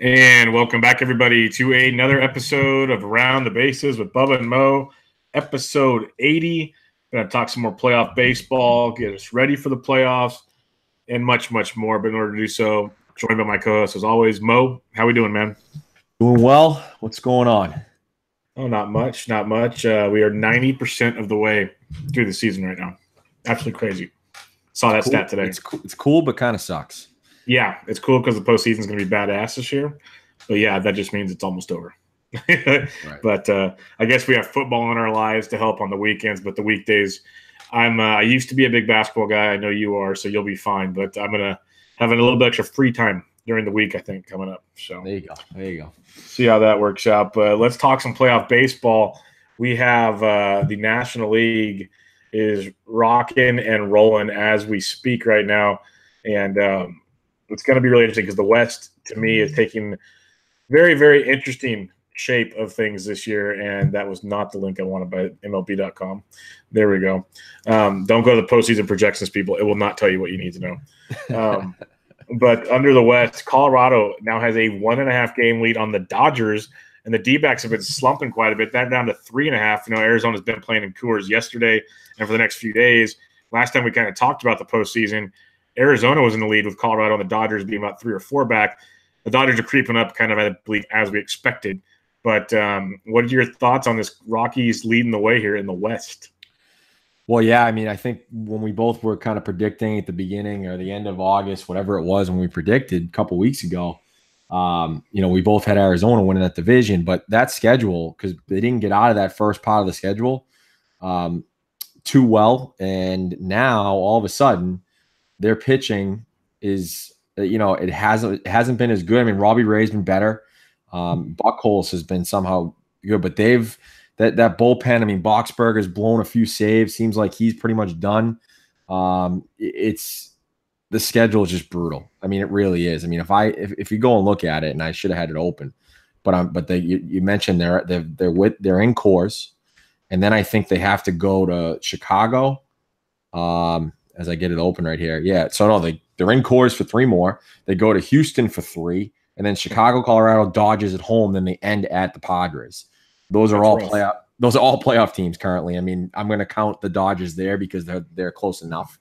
And welcome back, everybody, to another episode of Around the Bases with Bubba and Mo, episode 80. Going to talk some more playoff baseball, get us ready for the playoffs, and much, much more. But in order to do so, joined by my co-host, as always, Mo. How we doing, man? Doing well. What's going on? Oh, not much, not much. We are 90% of the way through the season right now. Absolutely crazy. Saw that stat today. It's cool, but kind of sucks. Yeah, it's cool because the postseason is going to be badass this year. But yeah, that just means it's almost over. Right. But I guess we have football in our lives to help on the weekends, but the weekdays, I used to be a big basketball guy. I know you are, so you'll be fine. But I'm gonna have a little bit extra free time during the week, I think, coming up. So there you go. See how that works out. But let's talk some playoff baseball. We have the National League is rocking and rolling as we speak right now, and it's going to be really interesting because the West, to me, is taking very, very interesting shape of things this year, and that was not the link I wanted by MLB.com. There we go. Don't go to the postseason projections, people. It will not tell you what you need to know. But under the West, Colorado now has a 1.5 game lead on the Dodgers, and the D-backs have been slumping quite a bit. That down to 3.5. You know, Arizona's been playing in Coors yesterday and for the next few days. Last time we kind of talked about the postseason, Arizona was in the lead with Colorado and the Dodgers being about 3 or 4 back. The Dodgers are creeping up kind of, I believe, as we expected. But what are your thoughts on this Rockies leading the way here in the West? Well, yeah, I mean, I think when we both were kind of predicting at the beginning or the end of August, whatever it was when we predicted a couple weeks ago, we both had Arizona winning that division. But that schedule, because they didn't get out of that first part of the schedule too well. And now, all of a sudden, their pitching is, it hasn't been as good. I mean, Robbie Ray's been better. Buchholz has been somehow good, but they've that bullpen. I mean, Boxberger's blown a few saves. Seems like he's pretty much done. It's the schedule is just brutal. I mean, it really is. I mean, if you go and look at it, and I should have had it open, but you mentioned they're in Coors, and then I think they have to go to Chicago. As I get it open right here. Yeah. So no, they're in Coors for 3 more. They go to Houston for 3, and then Chicago, Colorado, Dodgers at home. Then they end at the Padres. Those are all playoff teams currently. I mean, I'm going to count the Dodgers there because they're close enough.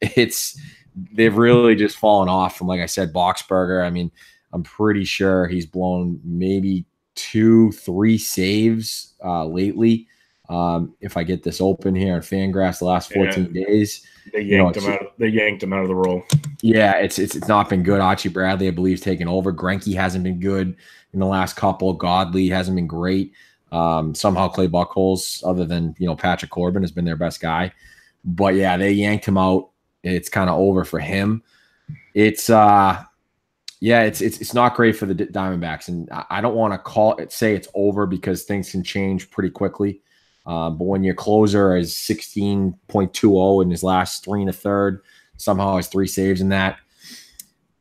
They've really just fallen off from, like I said, Boxberger. I mean, I'm pretty sure he's blown maybe 2-3 saves lately. If I get this open here on Fangraphs the last 14 days. They yanked him out of the role. Yeah, it's not been good. Archie Bradley, I believe, is taking over. Greinke hasn't been good in the last couple. Godley hasn't been great. Somehow Clay Buchholz, other than Patrick Corbin, has been their best guy. But yeah, they yanked him out. It's kind of over for him. It's not great for the Diamondbacks, and I don't want to say it's over because things can change pretty quickly. But when your closer is 16.20 in his last 3 1/3, somehow has 3 saves in that.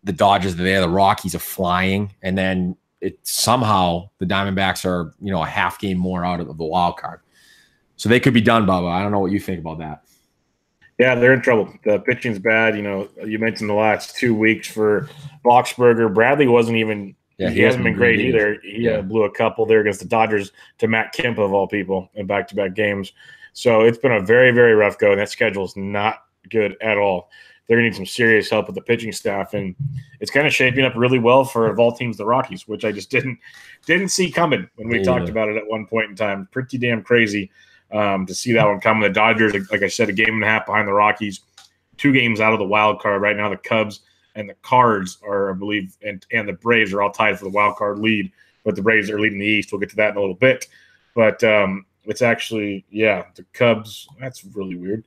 The Dodgers are there, the Rockies are flying, and then somehow the Diamondbacks are a half game more out of the wild card. So they could be done, Bubba. I don't know what you think about that. Yeah, they're in trouble. The pitching's bad. You mentioned the last 2 weeks for Boxberger. Bradley wasn't even. Yeah, he hasn't been great either. He blew a couple there against the Dodgers to Matt Kemp, of all people, in back-to-back games. So it's been a very, very rough go, and that schedule is not good at all. They're going to need some serious help with the pitching staff, and it's kind of shaping up really well for, of all teams, the Rockies, which I just didn't see coming when we talked about it at one point in time. Pretty damn crazy to see that one coming. The Dodgers, like I said, 1.5 games behind the Rockies, 2 games out of the wild card right now. The Cubs and the Cards are, I believe, and the Braves are all tied for the wild card lead, but the Braves are leading the East. We'll get to that in a little bit. But it's actually, the Cubs. That's really weird.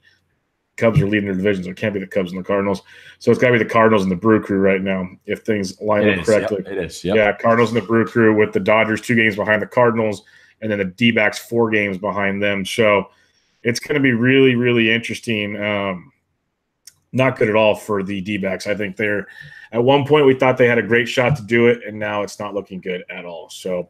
Cubs are leading their divisions. It can't be the Cubs and the Cardinals. So it's got to be the Cardinals and the Brew Crew right now if things line up correctly. Yep, it is. Yep. Yeah, Cardinals and the Brew Crew with the Dodgers 2 games behind the Cardinals, and then the D-backs 4 games behind them. So it's going to be really, really interesting. Not good at all for the D-backs. I think they're at one point we thought they had a great shot to do it, and now it's not looking good at all. So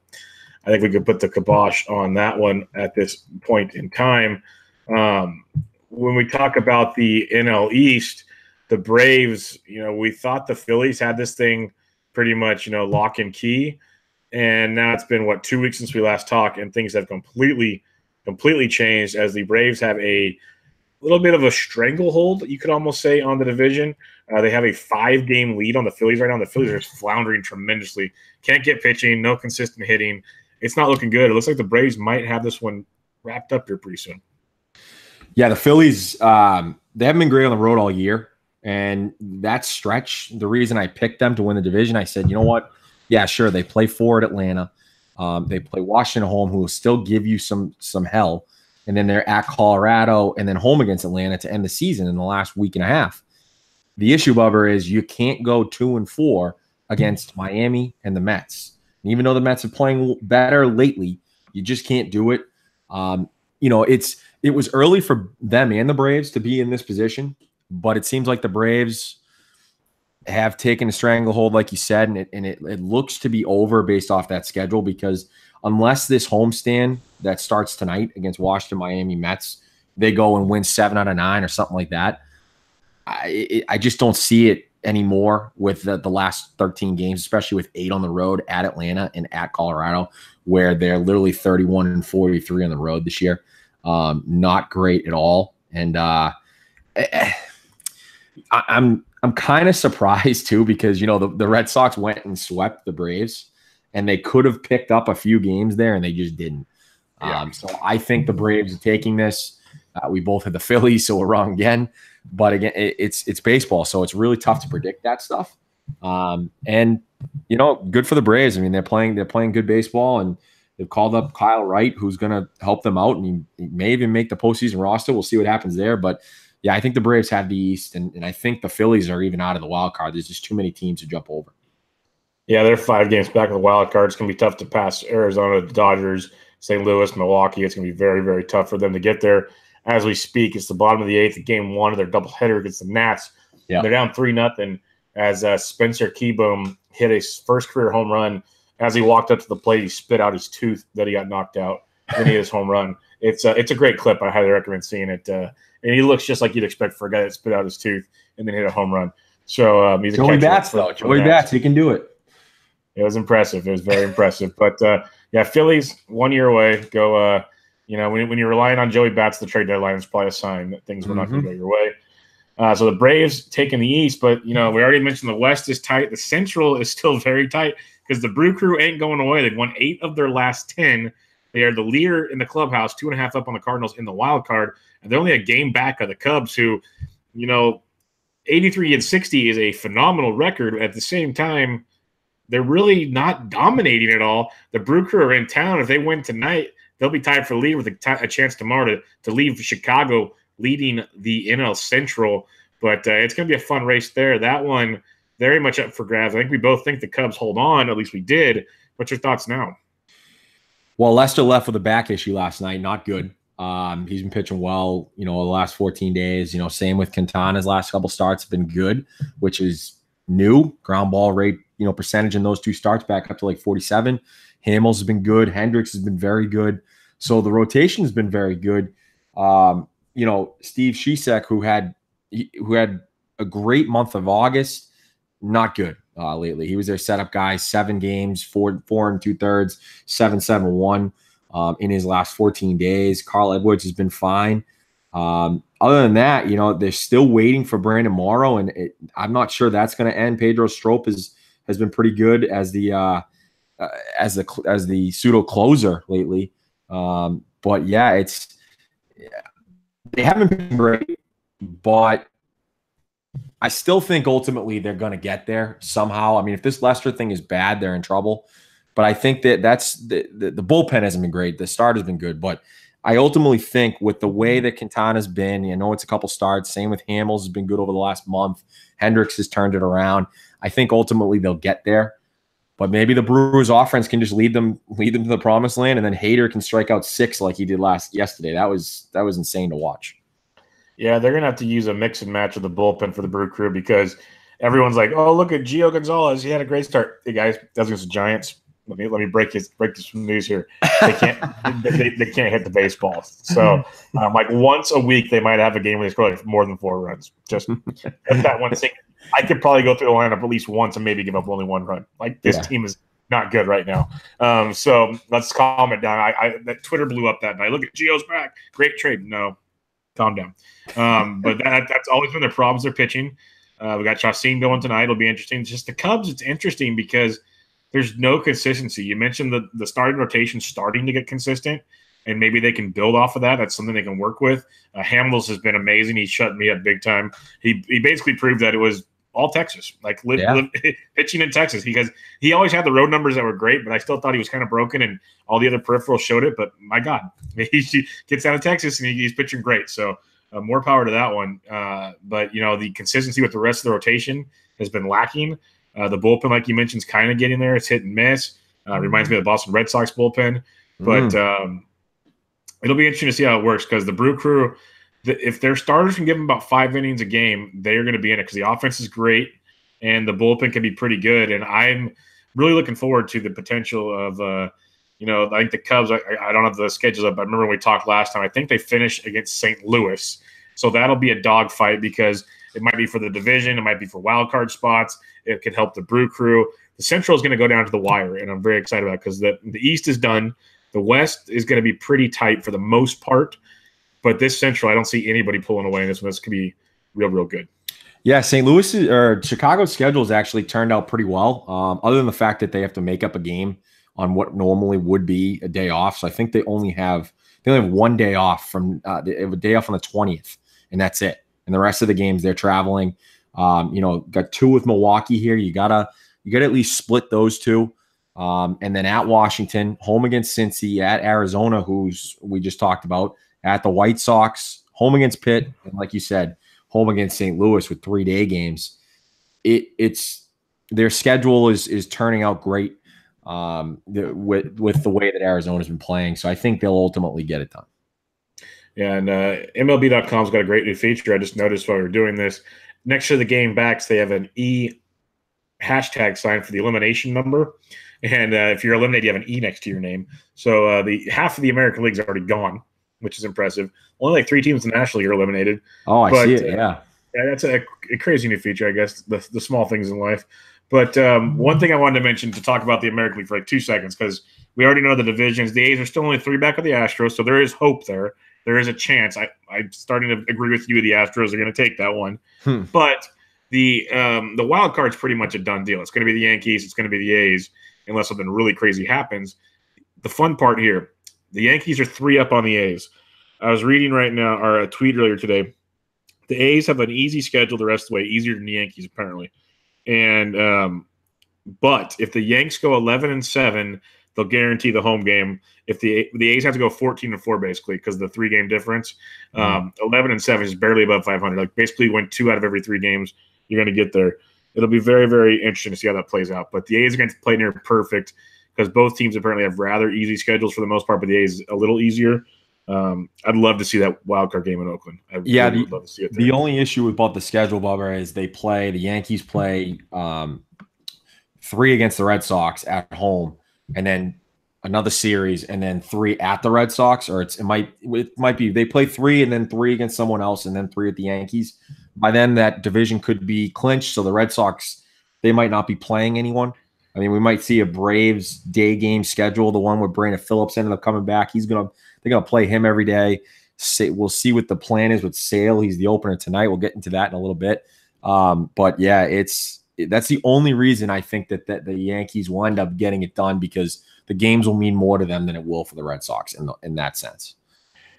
I think we could put the kibosh on that one at this point in time. When we talk about the NL East, the Braves, we thought the Phillies had this thing pretty much, lock and key. And now it's been, 2 weeks since we last talked, and things have completely changed as the Braves have a little bit of a stranglehold, you could almost say, on the division. They have a 5-game lead on the Phillies right now. The Phillies are just floundering tremendously. Can't get pitching, no consistent hitting. It's not looking good. It looks like the Braves might have this one wrapped up here pretty soon. Yeah, the Phillies, they haven't been great on the road all year. And that stretch, the reason I picked them to win the division, I said, you know what? Yeah, sure, they play forward Atlanta. They play Washington home, who will still give you some hell. And then they're at Colorado and then home against Atlanta to end the season in the last week and a half. The issue, Bubba, is you can't go 2-4 against Miami and the Mets. And even though the Mets are playing better lately, you just can't do it. It was early for them and the Braves to be in this position, but it seems like the Braves have taken a stranglehold, like you said, and it looks to be over based off that schedule, because unless this homestand that starts tonight against Washington, Miami, Mets, they go and win 7 out of 9 or something like that, I just don't see it anymore with the last 13 games, especially with 8 on the road at Atlanta and at Colorado, where they're literally 31-43 on the road this year. Not great at all. And I'm kind of surprised too, because the Red Sox went and swept the Braves, and they could have picked up a few games there, and they just didn't. Yeah. So I think the Braves are taking this. We both had the Phillies, so we're wrong again. But again, it's baseball, so it's really tough to predict that stuff. And good for the Braves. I mean, they're playing good baseball, and they've called up Kyle Wright, who's going to help them out, and he may even make the postseason roster. We'll see what happens there. But yeah, I think the Braves have the East, and I think the Phillies are even out of the wild card. There's just too many teams to jump over. Yeah, they're 5 games back of the wild card. It's going to be tough to pass Arizona, the Dodgers, St. Louis, Milwaukee. It's going to be very, very tough for them to get there. As we speak, it's the bottom of the 8th, game 1 of their doubleheader against the Nats. Yeah. They're down 3-0 as Spencer Keyboom hit his first career home run. As he walked up to the plate, he spit out his tooth that he got knocked out. Then he hit his home run. It's a great clip. I highly recommend seeing it. And he looks just like you'd expect for a guy that spit out his tooth and then hit a home run. So he's a Joey Bats, though. Joey Bats, he can do it. It was impressive. It was very impressive. But, Phillies, 1 year away. Go, when you're relying on Joey Bats, the trade deadline is probably a sign that things were not going to go your way. So the Braves taking the East, but, we already mentioned the West is tight. The Central is still very tight because the Brew Crew ain't going away. They've won 8 of their last 10. They are the leader in the clubhouse, 2.5 up on the Cardinals in the wild card, and they're only a game back of the Cubs, who, 83-60 is a phenomenal record. At the same time, they're really not dominating at all. The Brew Crew are in town. If they win tonight, they'll be tied for the lead with a chance tomorrow to leave Chicago leading the NL Central. But it's going to be a fun race there. That one very much up for grabs. I think we both think the Cubs hold on. At least we did. What's your thoughts now? Well, Lester left with a back issue last night. Not good. He's been pitching well, the last 14 days. Same with Quintana's last couple starts have been good, which is new. Ground ball rate, percentage in those 2 starts back up to like 47. Hamels has been good. Hendricks has been very good. So the rotation has been very good. Steve Cishek, who had a great month of August, not good lately. He was their setup guy, 7 games, 4 2/3, 7.71 in his last 14 days. Carl Edwards has been fine. Other than that, they're still waiting for Brandon Morrow, and I'm not sure that's going to end. Pedro Strop has been pretty good as the pseudo closer lately. But yeah, they haven't been great, but I still think ultimately they're going to get there somehow. I mean, if this Lester thing is bad, they're in trouble. But I think that's the bullpen hasn't been great. The start has been good, but I ultimately think with the way that Quintana's been, it's a couple starts. Same with Hamels has been good over the last month. Hendricks has turned it around. I think ultimately they'll get there. But maybe the Brewers offense can just lead them to the promised land, and then Hader can strike out 6 like he did yesterday. That was insane to watch. Yeah, they're gonna have to use a mix and match of the bullpen for the Brew Crew because everyone's like, "Oh, look at Gio Gonzalez. He had a great start." Hey guys, that's against the Giants. Let me break this news here. They can't they can't hit the baseball. So like once a week they might have a game where they score like more than 4 runs. Just let that one sink I could probably go through the lineup at least once and maybe give up only one run. Like this team is not good right now. So let's calm it down. That Twitter blew up that night. Look at Gio's back. Great trade. No, calm down. But that's always been their problems. They're pitching. We got Chacin going tonight. It'll be interesting. It's just the Cubs. It's interesting because there's no consistency. You mentioned the starting rotation starting to get consistent, and maybe they can build off of that. That's something they can work with. Hamels has been amazing. He shut me up big time. He basically proved that it was all Texas, like pitching in Texas, because he always had the road numbers that were great, but I still thought he was kind of broken, and all the other peripherals showed it. But my God, he gets out of Texas and he's pitching great. So more power to that one. But the consistency with the rest of the rotation has been lacking. The bullpen, like you mentioned, is kind of getting there. It's hit and miss. Reminds me of the Boston Red Sox bullpen, but it'll be interesting to see how it works because the Brew Crew. If their starters can give them about 5 innings a game, they're going to be in it because the offense is great and the bullpen can be pretty good. And I'm really looking forward to the potential of, I think the Cubs, I don't have the schedules up. I remember when we talked last time, I think they finished against St. Louis. So that'll be a dogfight because it might be for the division. It might be for wild card spots. It could help the Brew Crew. The Central is going to go down to the wire, and I'm very excited about it because the East is done. The West is going to be pretty tight for the most part. But this Central, I don't see anybody pulling away in this one. This could be real, real good. Yeah, St. Louis or Chicago's schedules actually turned out pretty well, other than the fact that they have to make up a game on what normally would be a day off. So I think they only have one day off from they have a day off on the 20th, and that's it. And the rest of the games they're traveling. Got 2 with Milwaukee here. You gotta at least split those 2. And then at Washington, home against Cincy, at Arizona, who's we just talked about. At the White Sox, home against Pitt, and like you said, home against St. Louis with 3-day games. It's their schedule is turning out great with the way that Arizona's been playing. So I think they'll ultimately get it done. Yeah, and MLB.com's got a great new feature. I just noticed while we were doing this. Next to the game backs, they have an E hashtag sign for the elimination number. And if you're eliminated, you have an E next to your name. So the half of the American League's already gone, which is impressive. Only like 3 teams in the National League are eliminated. Oh, I see it, yeah. That's a crazy new feature, I guess, the small things in life. But one thing I wanted to mention to talk about the American League for like 2 seconds, because we already know the divisions. The A's are still only 3 back of the Astros, so there is hope there. There is a chance. I'm starting to agree with you. The Astros are going to take that one. But the wild card's pretty much a done deal. It's going to be the Yankees. It's going to be the A's, unless something really crazy happens. The fun part here, the Yankees are 3 up on the A's. I was reading right now, or a tweet earlier today. The A's have an easy schedule the rest of the way, easier than the Yankees apparently. And but if the Yanks go 11-7, they'll guarantee the home game. If the A's have to go 14-4 basically because of the 3-game difference, 11-7 is barely above 500. Like basically, win 2 out of every 3 games, you're going to get there. It'll be very, very interesting to see how that plays out. But the A's are going to play near perfect because both teams apparently have rather easy schedules for the most part, but the A's a little easier. I'd love to see that wild card game in Oakland. I really would love to see it there. The only issue about the schedule, Bubba, is the Yankees play 3 against the Red Sox at home, and then another series, and then 3 at the Red Sox, or it might be they play 3 and then 3 against someone else, and then 3 at the Yankees. By then, that division could be clinched, so the Red Sox, they might not be playing anyone. I mean, we might see a Braves day game schedule, the one where Brandon Phillips ended up coming back. They're gonna play him every day. We'll see what the plan is with Sale. He's the opener tonight. We'll get into that in a little bit. But yeah, that's the only reason I think that the Yankees will end up getting it done, because the games will mean more to them than it will for the Red Sox in that sense.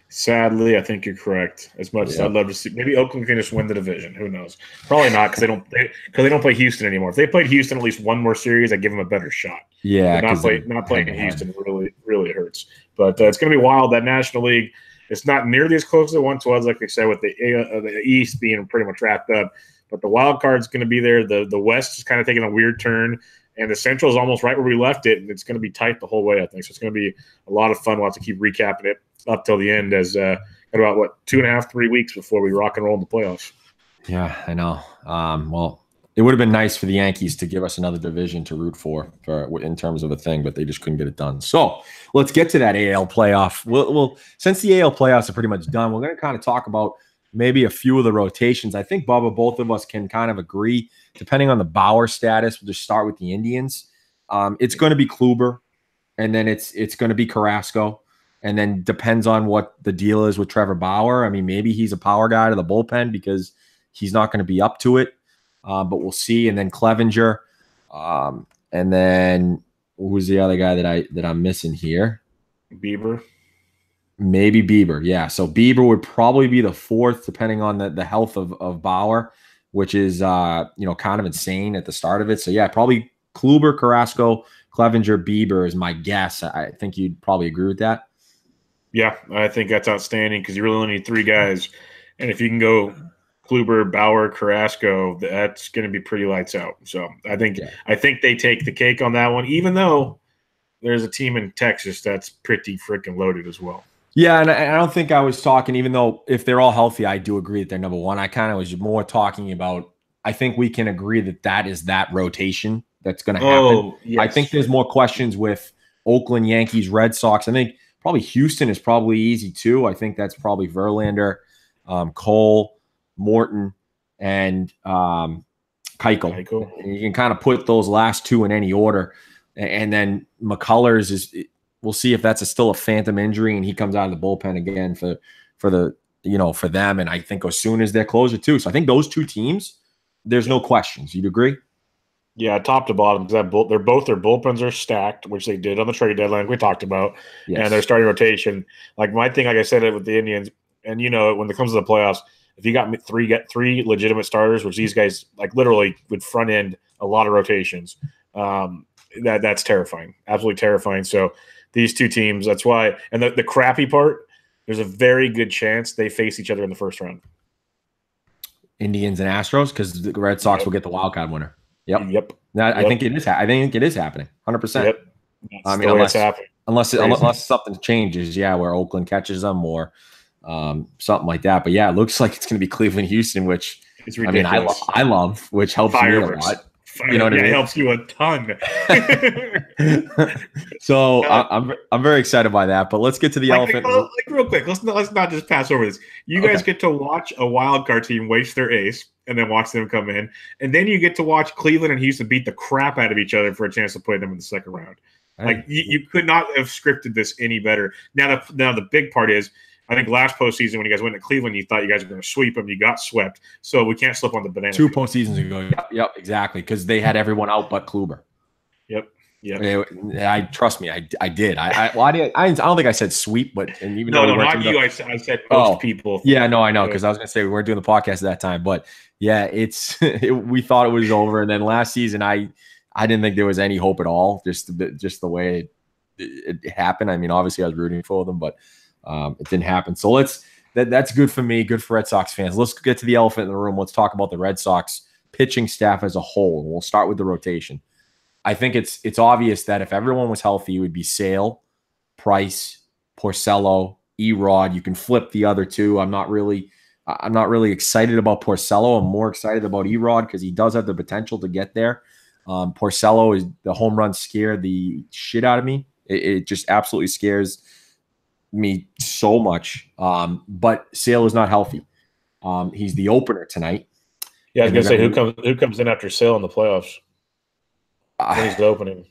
Sadly, I think you're correct. As much as I'd love to see, maybe Oakland can just win the division. Who knows? Probably not, because they don't play Houston anymore. If they played Houston at least one more series, I'd give them a better shot. Yeah, not playing Houston really, really hurts. But it's going to be wild. That National League, it's not nearly as close as it once was, like I said, with the East being pretty much wrapped up. But the wild card's going to be there. The West is kind of taking a weird turn, and the Central is almost right where we left it, and it's going to be tight the whole way, I think. So it's going to be a lot of fun. We'll have to keep recapping it up till the end, as about 2.5, 3 weeks before we rock and roll in the playoffs. Yeah, I know. Well, it would have been nice for the Yankees to give us another division to root for in terms of a thing, but they just couldn't get it done. So let's get to that AL playoff. Well, since the AL playoffs are pretty much done, we're going to kind of talk about maybe a few of the rotations. I think, Bubba, both of us can kind of agree, depending on the Bauer status, we'll just start with the Indians. It's going to be Kluber, and then it's going to be Carrasco, and then depends on what the deal is with Trevor Bauer. I mean, maybe he's a power guy to the bullpen because he's not going to be up to it, but we'll see. And then Clevinger, and then who's the other guy that I'm missing here? Bieber. Maybe Bieber, yeah. So Bieber would probably be the fourth, depending on the health of Bauer, which is kind of insane at the start of it. So yeah, probably Kluber, Carrasco, Clevinger, Bieber is my guess. I think you'd probably agree with that. Yeah, I think that's outstanding because you really only need three guys, and if you can go Kluber, Bauer, Carrasco, that's going to be pretty lights out. So I think they take the cake on that one, even though there's a team in Texas that's pretty freaking loaded as well. Yeah, and I don't think I was talking, even though if they're all healthy, I do agree that they're number one. I kind of was more talking about, I think we can agree that is that rotation that's going to happen. Yes. I think there's more questions with Oakland, Yankees, Red Sox. I think probably Houston is probably easy too. I think that's probably Verlander, Cole, Morton, and Keuchel. And you can kind of put those last two in any order. And then McCullers is – we'll see if that's still a phantom injury and he comes out of the bullpen again for them. And I think Osuna is their closer too. So I think those two teams, there's no questions. You'd agree? Yeah, top to bottom, because their bullpens are stacked, which they did on the trade deadline, like we talked about, and their starting rotation. Like my thing, like I said, with the Indians, and when it comes to the playoffs, if you got three legitimate starters, which these guys like literally would front end a lot of rotations, that's terrifying, absolutely terrifying. So these two teams, that's why. And the crappy part, there's a very good chance they face each other in the first round. Indians and Astros, because the Red Sox will get the wild card winner. Yep. I think it is. I think it is happening. 100%. Yep. I mean, unless something changes, where Oakland catches them or something like that. But yeah, it looks like it's going to be Cleveland, Houston, which it's ridiculous. I love, which helps Fireworks. Me a lot. You know what I mean? It helps you a ton. So I'm very excited by that. But let's get to the elephant. Real quick, let's not just pass over this. You guys get to watch a wild card team waste their ace and then watch them come in, and then you get to watch Cleveland and Houston beat the crap out of each other for a chance to play them in the second round. Like you could not have scripted this any better. Now the big part is, I think last postseason when you guys went to Cleveland, you thought you guys were going to sweep them. You got swept. So we can't slip on the banana. 2 postseasons ago. Yep, exactly. Because they had everyone out but Kluber. Yep. Trust me, I did. I don't think I said sweep, but even no, not you. I said most people. Yeah, no, I know, because I was going to say we weren't doing the podcast at that time. But yeah, we thought it was over, and then last season I didn't think there was any hope at all. Just the way it happened. I mean, obviously I was rooting for them, but. It didn't happen. So that's good for me, good for Red Sox fans. Let's get to the elephant in the room. Let's talk about the Red Sox pitching staff as a whole. We'll start with the rotation. I think it's obvious that if everyone was healthy, it would be Sale, Price, Porcello, Erod. You can flip the other two. I'm not really excited about Porcello. I'm more excited about Erod because he does have the potential to get there. Porcello is the home run scared the shit out of me. It just absolutely scares me so much. But Sale is not healthy. He's the opener tonight. Yeah, I was gonna say who comes in after Sale in the playoffs? When he's opening.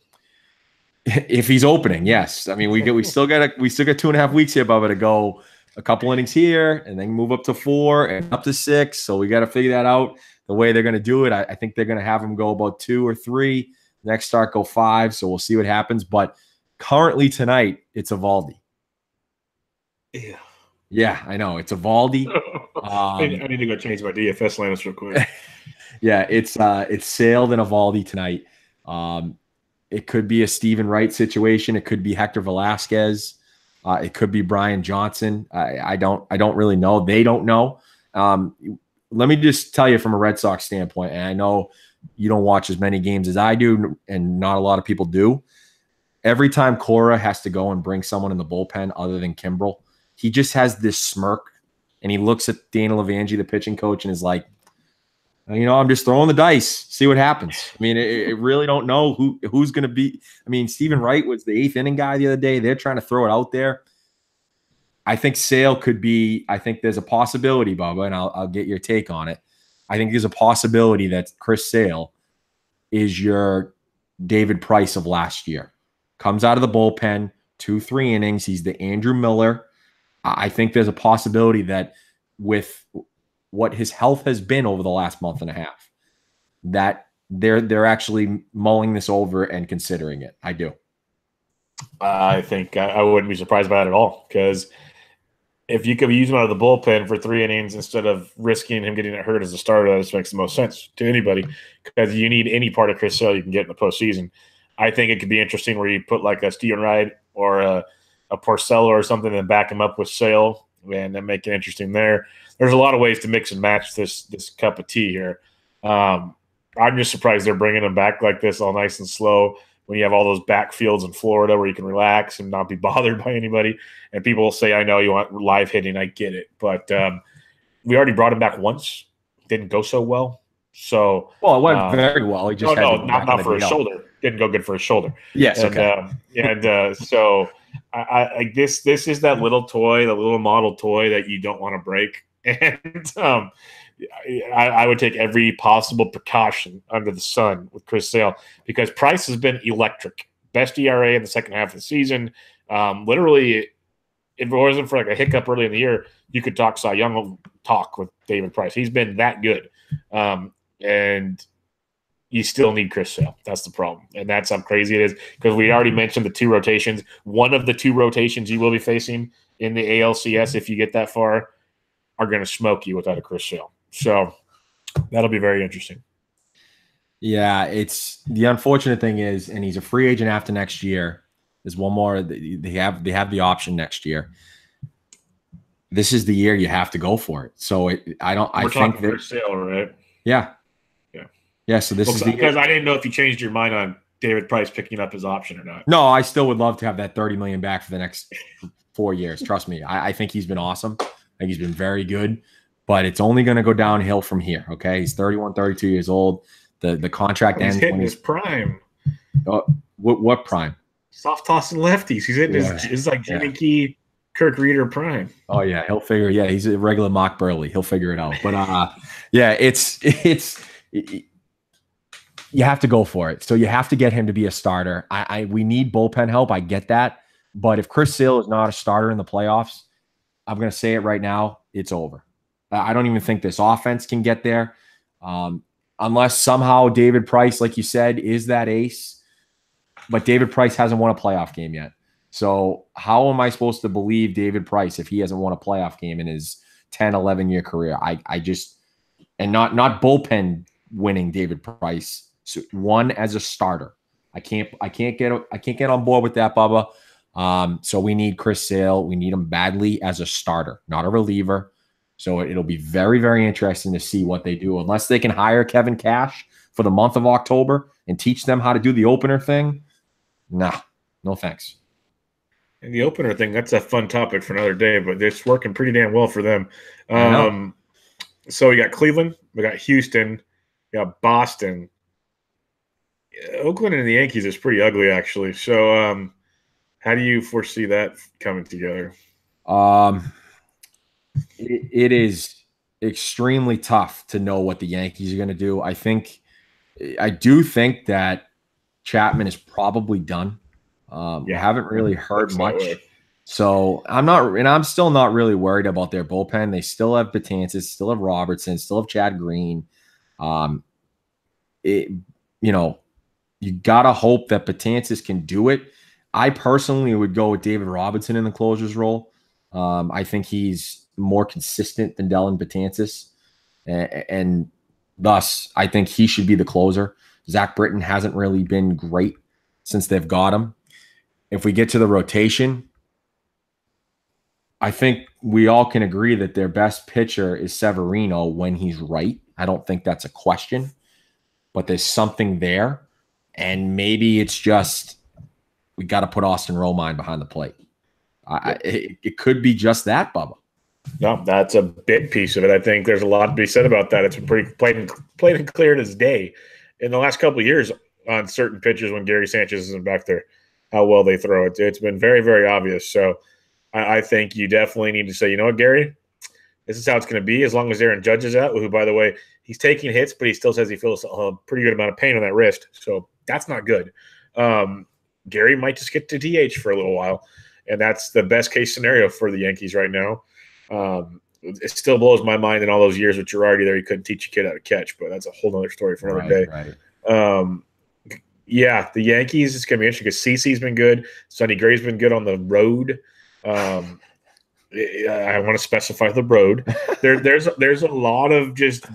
If he's opening, yes. I mean, we still got 2.5 weeks here, Bubba, to go a couple innings here and then move up to 4 and up to 6. So we got to figure that out. The way they're going to do it, I think they're going to have him go about 2 or 3. Next start go 5. So we'll see what happens. But currently tonight, it's Eovaldi. Yeah, I know. It's Eovaldi. I need to go change my DFS lineups real quick. Yeah, it's Sale and Eovaldi tonight. It could be a Steven Wright situation. It could be Hector Velasquez. It could be Brian Johnson. I don't really know. They don't know. Let me just tell you from a Red Sox standpoint, and I know you don't watch as many games as I do, and not a lot of people do. Every time Cora has to go and bring someone in the bullpen other than Kimbrel, he just has this smirk, and he looks at Dana Lavangie, the pitching coach, and is like, I'm just throwing the dice, see what happens. I mean, it really don't know who's going to be. I mean, Steven Wright was the 8th inning guy the other day. They're trying to throw it out there. I think Sale could be. I think there's a possibility, Bubba, and I'll get your take on it. I think there's a possibility that Chris Sale is your David Price of last year. Comes out of the bullpen, 2-3 innings. He's the Andrew Miller. I think there's a possibility that with what his health has been over the last month and a half, that they're actually mulling this over and considering it. I do. I think I wouldn't be surprised by that at all, because if you could use him out of the bullpen for 3 innings instead of risking him getting hurt as a starter, that just makes the most sense to anybody, because you need any part of Chris Sale you can get in the postseason. I think it could be interesting where you put like a Steven Wright or a Porcello or something and back him up with Sale and then make it interesting there. There's a lot of ways to mix and match this cup of tea here. I'm just surprised they're bringing him back like this, all nice and slow, when you have all those backfields in Florida where you can relax and not be bothered by anybody. And people will say, I know you want live hitting. I get it. But we already brought him back once. Didn't go so well. So, it went very well. He just not for his shoulder. Didn't go good for his shoulder. Yes. And, okay. So I this is that little toy, the little model toy that you don't want to break. And I would take every possible precaution under the sun with Chris Sale, because Price has been electric. Best ERA in the second half of the season. Literally, if it wasn't for like a hiccup early in the year, you could talk Cy Young talk with David Price. He's been that good. And you still need Chris Sale. That's the problem. And that's how crazy it is, because we already mentioned the 2 rotations. One of the 2 rotations you will be facing in the ALCS, if you get that far, are going to smoke you without a Chris Sale. So that'll be very interesting. Yeah, it's the unfortunate thing is, and he's a free agent after next year. There's one more. They have the option next year. This is the year you have to go for it. So I think Chris Sale, right? Yeah. Yeah. So this is because I didn't know if you changed your mind on David Price picking up his option or not. No, I still would love to have that $30 million back for the next 4 years. Trust me. I think he's been awesome. I think he's been very good. But it's only going to go downhill from here, okay? He's 31, 32 years old. The contract ends when he's prime. What prime? Soft tossing lefties. He's hitting his like Jimmy Key, Kirk Reeder prime. Oh yeah, he'll figure. Yeah, he's a regular Mock Burley. He'll figure it out. But it's you have to go for it. So you have to get him to be a starter. We need bullpen help. I get that. But if Chris Sale is not a starter in the playoffs, I'm going to say it right now, it's over. I don't even think this offense can get there unless somehow David Price, like you said, is that ace. But David Price hasn't won a playoff game yet. So how am I supposed to believe David Price if he hasn't won a playoff game in his 10, 11-year career? I just – and not bullpen winning David Price. So one as a starter. I can't get on board with that, Bubba. So we need Chris Sale. We need him badly as a starter, not a reliever. So it'll be very, very interesting to see what they do. Unless they can hire Kevin Cash for the month of October and teach them how to do the opener thing, nah, no thanks. And the opener thing, that's a fun topic for another day, but it's working pretty damn well for them. So we got Cleveland, we got Houston, we got Boston. Oakland and the Yankees is pretty ugly, actually. So how do you foresee that coming together? It is extremely tough to know what the Yankees are going to do. I do think that Chapman is probably done. We haven't really heard much. So I'm still not really worried about their bullpen. They still have Betances, still have Robertson, still have Chad Green. You got to hope that Betances can do it. I personally would go with David Robinson in the closer's role. I think he's more consistent than Dellin Betances, and thus I think he should be the closer. Zach Britton hasn't really been great since they've got him. If we get to the rotation, I think we all can agree that their best pitcher is Severino when he's right. I don't think that's a question, but there's something there, and maybe it's just we got to put Austin Romine behind the plate. It could be just that, Bubba. No, that's a big piece of it. I think there's a lot to be said about that. It's been pretty plain and clear as day in the last couple of years on certain pitches when Gary Sanchez isn't back there, how well they throw it. It's been very, very obvious. So I think you definitely need to say, you know what, Gary, this is how it's going to be as long as Aaron Judge is out, who, by the way, he's taking hits, but he still says he feels a pretty good amount of pain on that wrist. So that's not good. Gary might just get to DH for a little while, and that's the best case scenario for the Yankees right now. It still blows my mind in all those years with Girardi there. He couldn't teach a kid how to catch, but that's a whole other story for another day. Right. Yeah, the Yankees, it's going to be interesting because CeCe's been good. Sonny Gray's been good on the road. I want to specify the road. There's a lot of just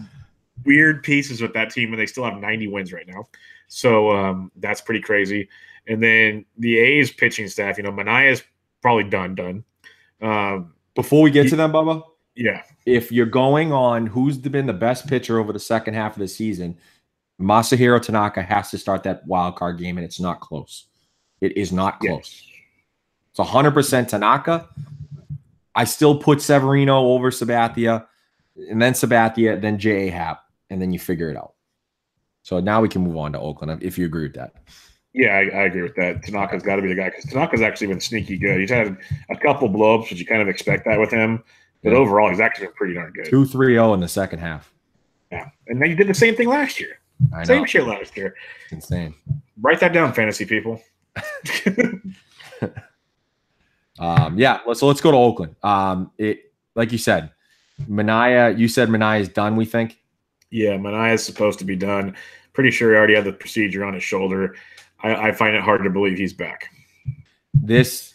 weird pieces with that team, and they still have 90 wins right now. So that's pretty crazy. And then the A's pitching staff, Manaea's probably done. Before we get to them, Bubba, yeah, if you're going on who's been the best pitcher over the second half of the season, Masahiro Tanaka has to start that wild card game, and it's not close. It is not close. It's 100% Tanaka. I still put Severino over Sabathia, and then Sabathia, then J.A. Happ, and then you figure it out. So now we can move on to Oakland, if you agree with that. Yeah, I agree with that. Tanaka's got to be the guy because Tanaka's actually been sneaky good. He's had a couple blow-ups, but you kind of expect that with him. But overall, he's actually been pretty darn good. 2-3-0 in the second half. Yeah, and then you did the same thing last year. Same shit last year. It's insane. Write that down, fantasy people. So let's go to Oakland. Like you said, Manaea. You said Manaea's done. We think. Yeah, Manaea's supposed to be done. Pretty sure he already had the procedure on his shoulder. I find it hard to believe he's back. It's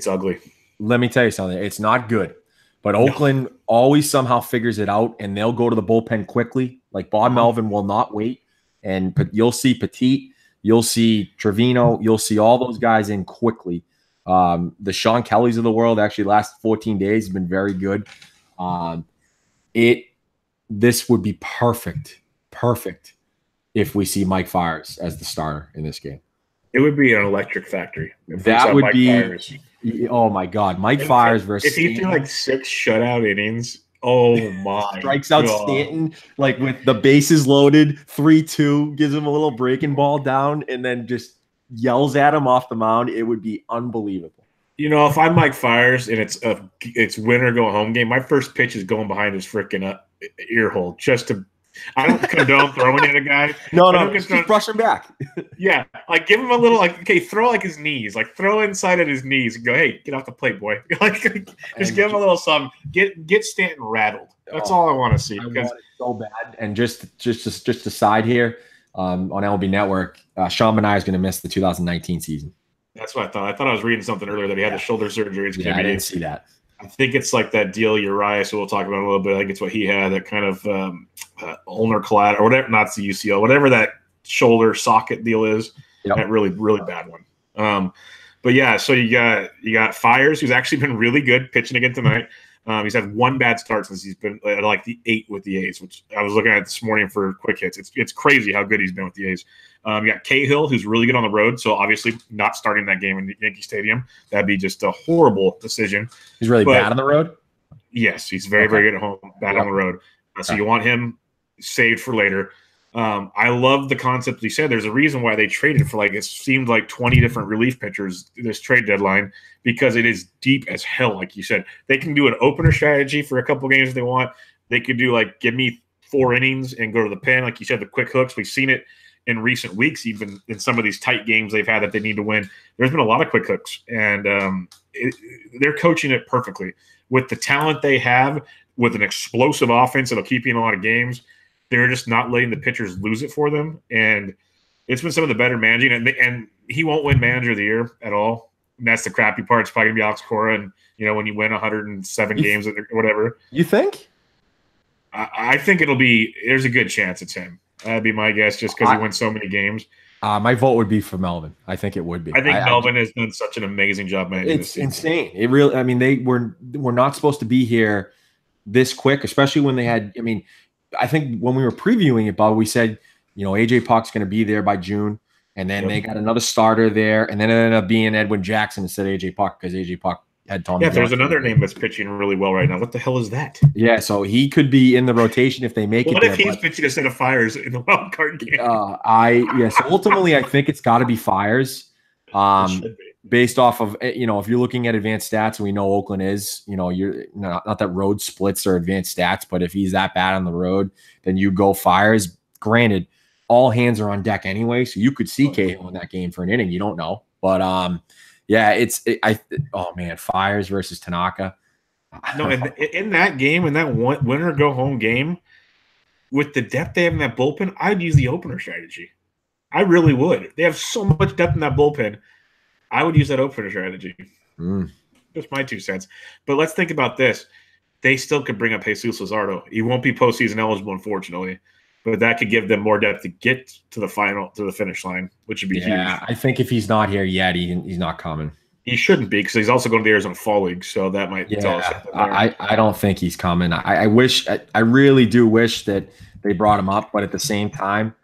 ugly. Let me tell you something. It's not good. But Oakland always somehow figures it out, and they'll go to the bullpen quickly. Like Bob Melvin will not wait. And you'll see Petit, you'll see Trevino, you'll see all those guys in quickly. The Sean Kellys of the world, actually last 14 days, has been very good. This would be perfect if we see Mike Fiers as the starter in this game. It would be an electric factory. That would be Fiers. Oh my God, Mike Fiers versus. If he threw like 6 shutout innings, oh my! Strikes out Stanton like with the bases loaded, 3-2, gives him a little breaking ball down, and then just yells at him off the mound. It would be unbelievable. If I'm Mike Fiers and it's win or go home game, my first pitch is going behind his freaking ear hole just to. I don't condone throwing at a guy. No, just brush him back. Yeah, like give him a little, throw like his knees, like throw inside at his knees and go, hey, get off the plate, boy. Just give him a little something. Get Stanton rattled. That's all I want to see. Because so bad. And just a side here on LB Network, Sean Manaea is going to miss the 2019 season. That's what I thought. I thought I was reading something earlier that he had the shoulder surgery. I didn't see that. I think it's like that deal Urias, who we'll talk about in a little bit. I think it's what he had, that kind of ulnar collateral, or whatever, not the UCL, whatever that shoulder socket deal is. Yep. That really, really bad one. But yeah, so you got Fiers, who's actually been really good pitching again tonight. He's had one bad start since he's been at like the 8 with the A's, which I was looking at this morning for quick hits. It's crazy how good he's been with the A's. You got Cahill, who's really good on the road, so obviously not starting that game in Yankee Stadium. That'd be just a horrible decision. He's really bad on the road? Yes, he's very, very good at home, bad on the road. So you want him saved for later. I love the concept you said. There's a reason why they traded for it seemed like 20 different relief pitchers this trade deadline, because it is deep as hell. Like you said, they can do an opener strategy for a couple games if they want. They could do give me 4 innings and go to the pen. Like you said, the quick hooks. We've seen it in recent weeks, even in some of these tight games they've had that they need to win. There's been a lot of quick hooks, and they're coaching it perfectly. With the talent they have, with an explosive offense that'll keep you in a lot of games, they're just not letting the pitchers lose it for them. And it's been some of the better managing. And he won't win Manager of the Year at all. And that's the crappy part. It's probably going to be Alex Cora. And, when you win 107 games or whatever. You think? I think there's a good chance it's him. That'd be my guess, just because he wins so many games. My vote would be for Melvin. I think it would be. I think Melvin has done such an amazing job managing this team. It's insane. It really. I mean, they were not supposed to be here this quick, especially when they had. I mean, I think when we were previewing it, Bob, we said, AJ Puck's going to be there by June, and then they got another starter there, and then it ended up being Edwin Jackson instead of AJ Puck because AJ Puck had Tommy. Yeah, there's another name that's pitching really well right now. What the hell is that? Yeah, so he could be in the rotation if they make it. What if he's pitching instead of Fiers in the wild card game? So ultimately, I think it's got to be Fiers. based off of, you know, if you're looking at advanced stats, and we know Oakland is, you know, you're not that road splits are advanced stats, but if he's that bad on the road, then you go Fires. Granted, all hands are on deck anyway, so you could see Cahill in that game for an inning. You don't know, but yeah, oh man, Fires versus Tanaka. No, in that game, in that winner go home game, with the depth they have in that bullpen, I'd use the opener strategy. I really would. They have so much depth in that bullpen. I would use that opener strategy. Just my 2 cents. But let's think about this. They still could bring up Jesus Luzardo. He won't be postseason eligible, unfortunately. But that could give them more depth to get to the finish line, which would be huge. Yeah, I think if he's not here yet, he's not coming. He shouldn't be, because he's also going to the Arizona Fall League, so that might tell us something there. I don't think he's coming. I really do wish that they brought him up, but at the same time,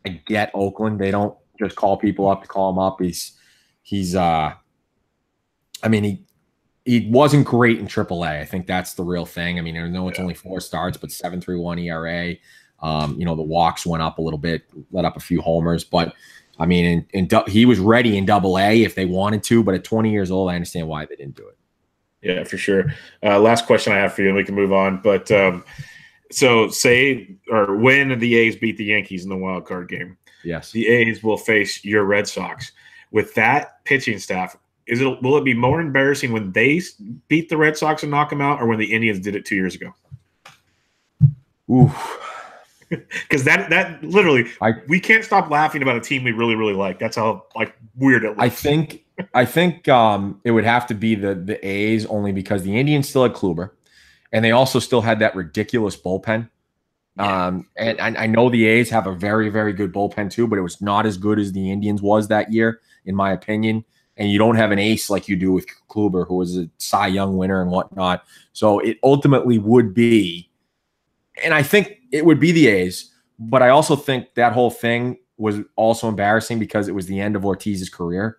I get Oakland. They don't just call people up to call him up. I mean, he wasn't great in AAA. I think that's the real thing. I mean, I know it's only 4 starts, but 7.31 ERA. You know, the walks went up a little bit, let up a few homers, but I mean, he was ready in AA if they wanted to, but at 20 years old, I understand why they didn't do it. Yeah, for sure. Last question I have for you, and we can move on. But so when the A's beat the Yankees in the wild card game, yes, the A's will face your Red Sox. With that pitching staff, will it be more embarrassing when they beat the Red Sox and knock them out, or when the Indians did it 2 years ago? Ooh. Because that literally, we can't stop laughing about a team we really, really like. That's how weird it looks. I think it would have to be the A's, only because the Indians still had Kluber, and they also still had that ridiculous bullpen. And I know the A's have a very, very good bullpen too, but it was not as good as the Indians was that year, in my opinion. And you don't have an ace like you do with Kluber, who was a Cy Young winner and whatnot. So it ultimately would be, and I think it would be the A's, but I also think that whole thing was also embarrassing because it was the end of Ortiz's career.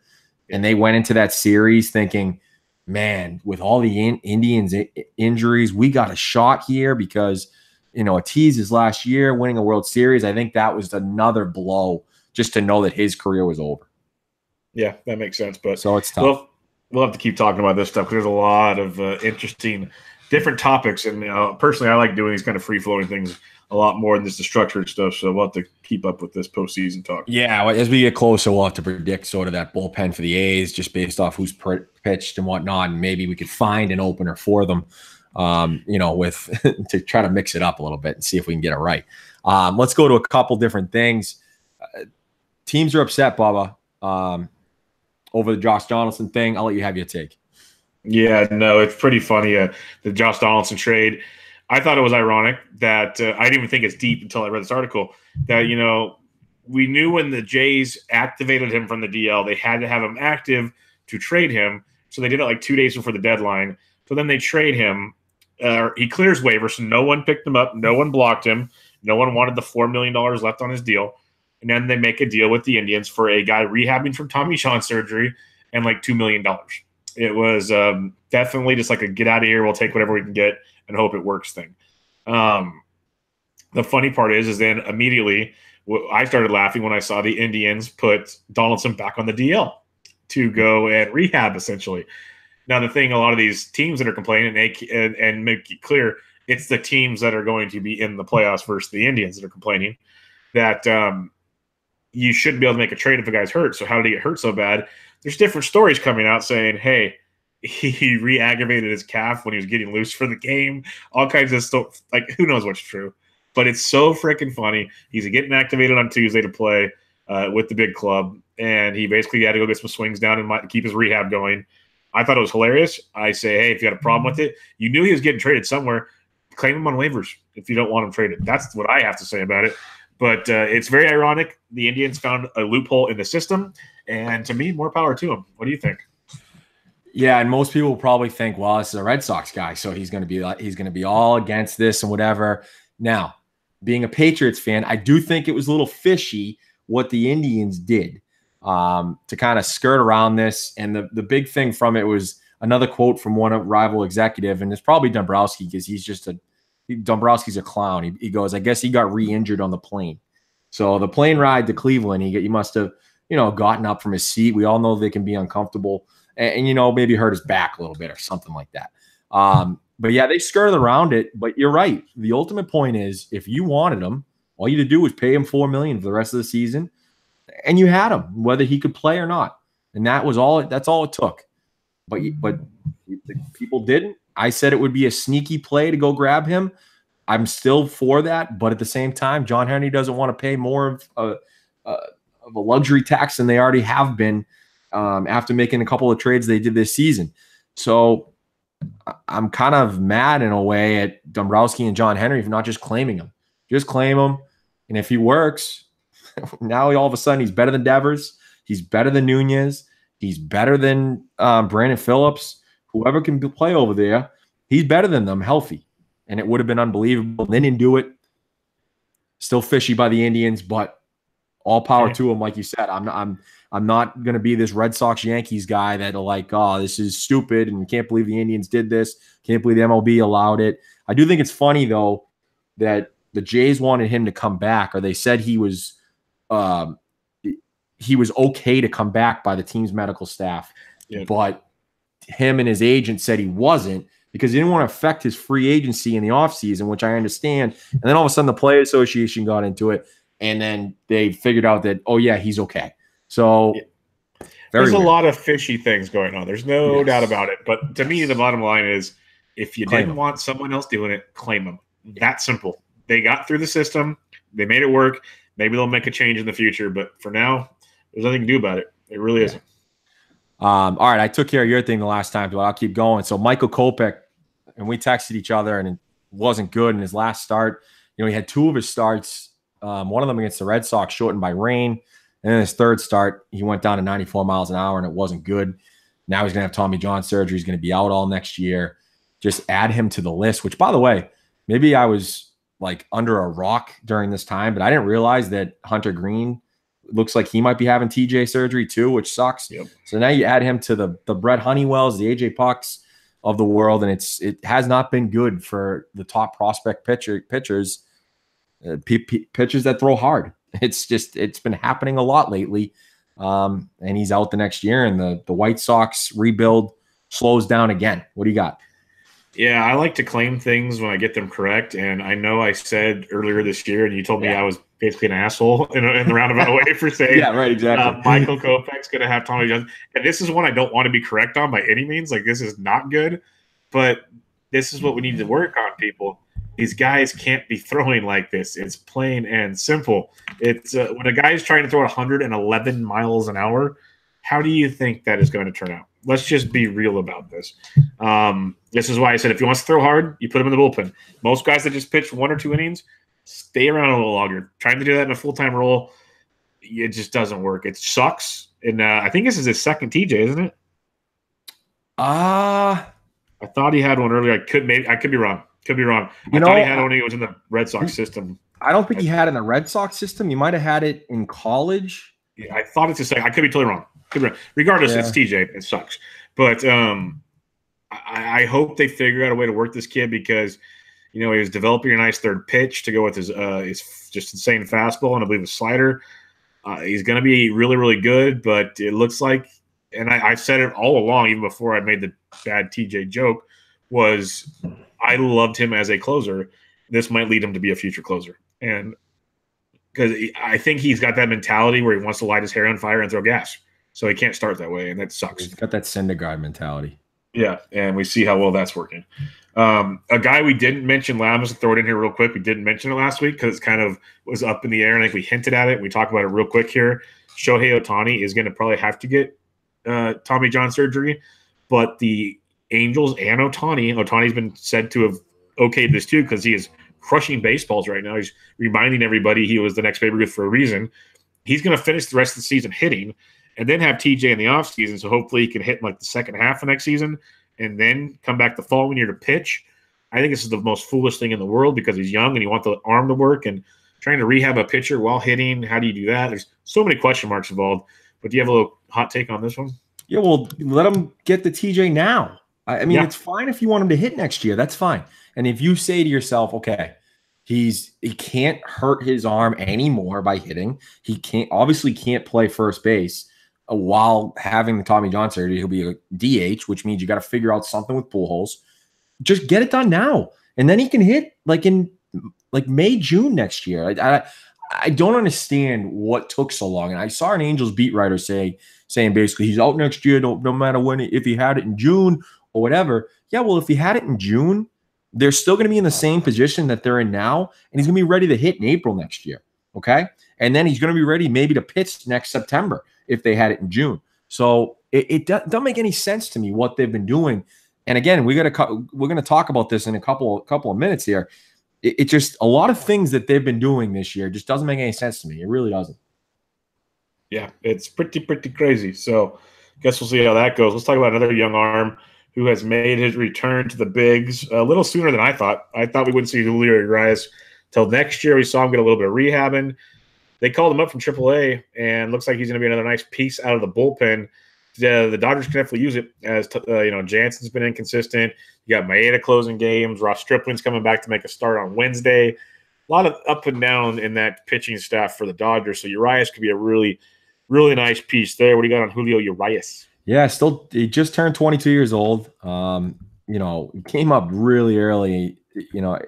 And they went into that series thinking, man, with all the Indians injuries, we got a shot here because, you know, Ortiz's last year winning a World Series. I think that was another blow just to know that his career was over. Yeah, that makes sense. But so it's tough. We'll have to keep talking about this stuff because there's a lot of interesting different topics. And personally, I like doing these kind of free-flowing things a lot more than just the structured stuff. So we'll have to keep up with this postseason talk. Yeah, as we get closer, we'll have to predict sort of that bullpen for the A's just based off who's pitched and whatnot. And maybe we could find an opener for them, you know, with to try to mix it up a little bit and see if we can get it right. Let's go to a couple different things. Teams are upset, Bubba, over the Josh Donaldson thing. I'll let you have your take. Yeah, no, it's pretty funny. The Josh Donaldson trade. I thought it was ironic that I didn't even think it's deep until I read this article that, you know, we knew when the Jays activated him from the DL, they had to have him active to trade him. So they did it like 2 days before the deadline. So then they trade him. He clears waivers, so no one picked him up. No one blocked him. No one wanted the $4 million left on his deal. And then they make a deal with the Indians for a guy rehabbing from Tommy John surgery and like $2 million. It was definitely just like a get out of here, we'll take whatever we can get and hope it works thing. The funny part is then immediately I started laughing when I saw the Indians put Donaldson back on the DL to go and rehab, essentially. Now, the thing, a lot of these teams that are complaining, and make it clear, it's the teams that are going to be in the playoffs versus the Indians that are complaining that you shouldn't be able to make a trade if a guy's hurt. So how did he get hurt so bad? There's different stories coming out saying, hey, he re-aggravated his calf when he was getting loose for the game. All kinds of stuff. Like, who knows what's true? But it's so freaking funny. He's getting activated on Tuesday to play with the big club, and he basically had to go get some swings down and keep his rehab going. I thought it was hilarious. I say, hey, if you had a problem with it, you knew he was getting traded somewhere, claim him on waivers if you don't want him traded. That's what I have to say about it. But it's very ironic. The Indians found a loophole in the system, and to me, more power to them. What do you think? Yeah, and most people probably think, well, this is a Red Sox guy, so he's going to be all against this and whatever. Now, being a Patriots fan, I do think it was a little fishy what the Indians did to kind of skirt around this. And the big thing from it was another quote from one rival executive, and it's probably Dombrowski because Dombrowski's a clown. He goes, I guess he got re-injured on the plane. So the plane ride to Cleveland, he must have gotten up from his seat. We all know they can be uncomfortable and maybe hurt his back a little bit or something like that. But yeah, they skirted around it. But you're right. The ultimate point is, if you wanted him, all you had to do was pay him $4 million for the rest of the season, and you had him, whether he could play or not. And that was all. That's all it took. But people didn't. I said it would be a sneaky play to go grab him. I'm still for that, but at the same time, John Henry doesn't want to pay more of a luxury tax than they already have been after making a couple of trades they did this season. So I'm kind of mad in a way at Dombrowski and John Henry for not just claiming him. Just claim him, and if he works, now all of a sudden he's better than Devers, he's better than Nunez, he's better than Brandon Phillips. Whoever can play over there, he's better than them healthy. And it would have been unbelievable. They didn't do it. Still fishy by the Indians, but all power to them, like you said. I'm not going to be this Red Sox Yankees guy that are like, oh, this is stupid and can't believe the Indians did this. Can't believe the MLB allowed it. I do think it's funny, though, that the Jays wanted him to come back, or they said he was okay to come back by the team's medical staff. Yeah. But him and his agent said he wasn't, because he didn't want to affect his free agency in the offseason, which I understand. And then all of a sudden the Players Association got into it, and then they figured out that, oh, yeah, he's okay. So there's a lot of fishy things going on. There's no doubt about it. But to me, the bottom line is, if you didn't want someone else doing it, claim them. That simple. They got through the system. They made it work. Maybe they'll make a change in the future. But for now, there's nothing to do about it. It really isn't. All right, I took care of your thing the last time, but I'll keep going. So Micheal Kopech, and we texted each other, and it wasn't good in his last start. He had two of his starts, one of them against the Red Sox, shortened by rain. And then his third start, he went down to 94 miles an hour, and it wasn't good. Now he's going to have Tommy John surgery. He's going to be out all next year. Just add him to the list, which, by the way, maybe I was like under a rock during this time, but I didn't realize that Hunter Green looks like he might be having TJ surgery too, which sucks. Yep. So now you add him to the Brett Honeywells, the AJ Pucks of the world, and it has not been good for the top prospect pitchers that throw hard. It's been happening a lot lately, and he's out the next year, and the White Sox rebuild slows down again. What do you got? Yeah, I like to claim things when I get them correct, and I know I said earlier this year, and you told me I was basically an asshole in the roundabout way for saying, yeah, right, exactly. Micheal Kopech's going to have Tommy John, and this is one I don't want to be correct on by any means. Like, this is not good, but this is what we need to work on, people. These guys can't be throwing like this. It's plain and simple. It's when a guy is trying to throw 111 miles an hour, how do you think that is going to turn out? Let's just be real about this. This is why I said, if he wants to throw hard, you put him in the bullpen. Most guys that just pitch 1 or 2 innings stay around a little longer. Trying to do that in a full-time role, it just doesn't work. It sucks. And I think this is his second TJ, isn't it? I thought he had one earlier. I could be wrong. Could be wrong. I thought he had one when he was in the Red Sox system. I don't think he had it in the Red Sox system. You might have had it in college. Yeah, I thought it's a second. I could be totally wrong. Regardless, it's TJ. It sucks. But I hope they figure out a way to work this kid, because he was developing a nice third pitch to go with his just insane fastball and I believe a slider. He's going to be really, really good, but it looks like, and I said it all along, even before I made the bad TJ joke, was I loved him as a closer. This might lead him to be a future closer. And because I think he's got that mentality where he wants to light his hair on fire and throw gas. So he can't start that way, and that sucks. He's got that Syndergaard mentality. Yeah, and we see how well that's working. A guy we didn't mention, I'm just throw it in here real quick. We didn't mention it last week because it kind of was up in the air, and I think we hinted at it. We talked about it real quick here. Shohei Ohtani is going to probably have to get Tommy John surgery, but the Angels and Ohtani's been said to have okayed this too, because he is crushing baseballs right now. He's reminding everybody he was the next Babe Ruth for a reason. He's going to finish the rest of the season hitting, and then have TJ in the offseason, so hopefully he can hit in like the second half of next season and then come back the following year to pitch. I think this is the most foolish thing in the world, because he's young and you want the arm to work, and trying to rehab a pitcher while hitting, how do you do that? There's so many question marks involved. But do you have a little hot take on this one? Yeah, well, let him get the TJ now. I mean, It's fine if you want him to hit next year. That's fine. And if you say to yourself, okay, He can't hurt his arm anymore by hitting. He obviously can't play first base while having the Tommy John surgery. He'll be a DH, which means you got to figure out something with Pujols. Just get it done now, and then he can hit in May, June next year. I don't understand what took so long. And I saw an Angels beat writer saying basically he's out next year, no matter when, if he had it in June or whatever. Yeah, well, if he had it in June, they're still going to be in the same position that they're in now, and he's going to be ready to hit in April next year, okay? And then he's going to be ready maybe to pitch next September if they had it in June. So it doesn't make any sense to me what they've been doing. And again, we're going to talk about this in a couple of minutes here. It just a lot of things that they've been doing this year just doesn't make any sense to me. It really doesn't. Yeah, it's pretty crazy. So I guess we'll see how that goes. Let's talk about another young arm who has made his return to the bigs a little sooner than I thought. I thought we wouldn't see Julio Urias till next year. We saw him get a little bit of rehabbing. They called him up from AAA, and looks like he's going to be another nice piece out of the bullpen. The Dodgers can definitely use it as Jansen's been inconsistent. You got Maeda closing games. Ross Stripling's coming back to make a start on Wednesday. A lot of up and down in that pitching staff for the Dodgers. So Urias could be a really, really nice piece there. What do you got on Julio Urias? Yeah, he just turned 22 years old. He came up really early, in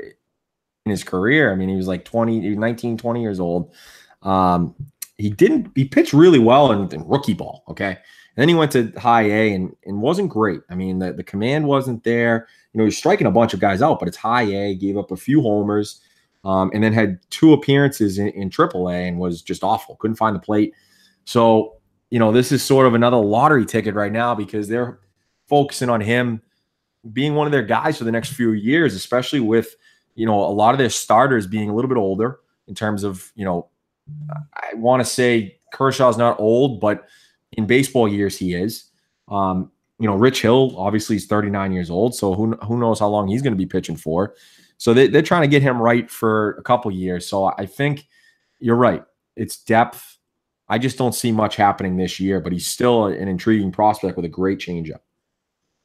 his career. I mean, he was like 19, 20 years old. He pitched really well in rookie ball. Okay. And then he went to high A and wasn't great. I mean, the command wasn't there. He was striking a bunch of guys out, but it's high A, gave up a few homers, and then had 2 appearances in AAA and was just awful. Couldn't find the plate. So, this is sort of another lottery ticket right now because they're focusing on him being one of their guys for the next few years, especially with, a lot of their starters being a little bit older in terms of, I want to say Kershaw's not old, but in baseball years he is. Rich Hill obviously is 39 years old, so who knows how long he's going to be pitching for. So they're trying to get him right for a couple years. So I think you're right. It's depth. I just don't see much happening this year, but he's still an intriguing prospect with a great changeup.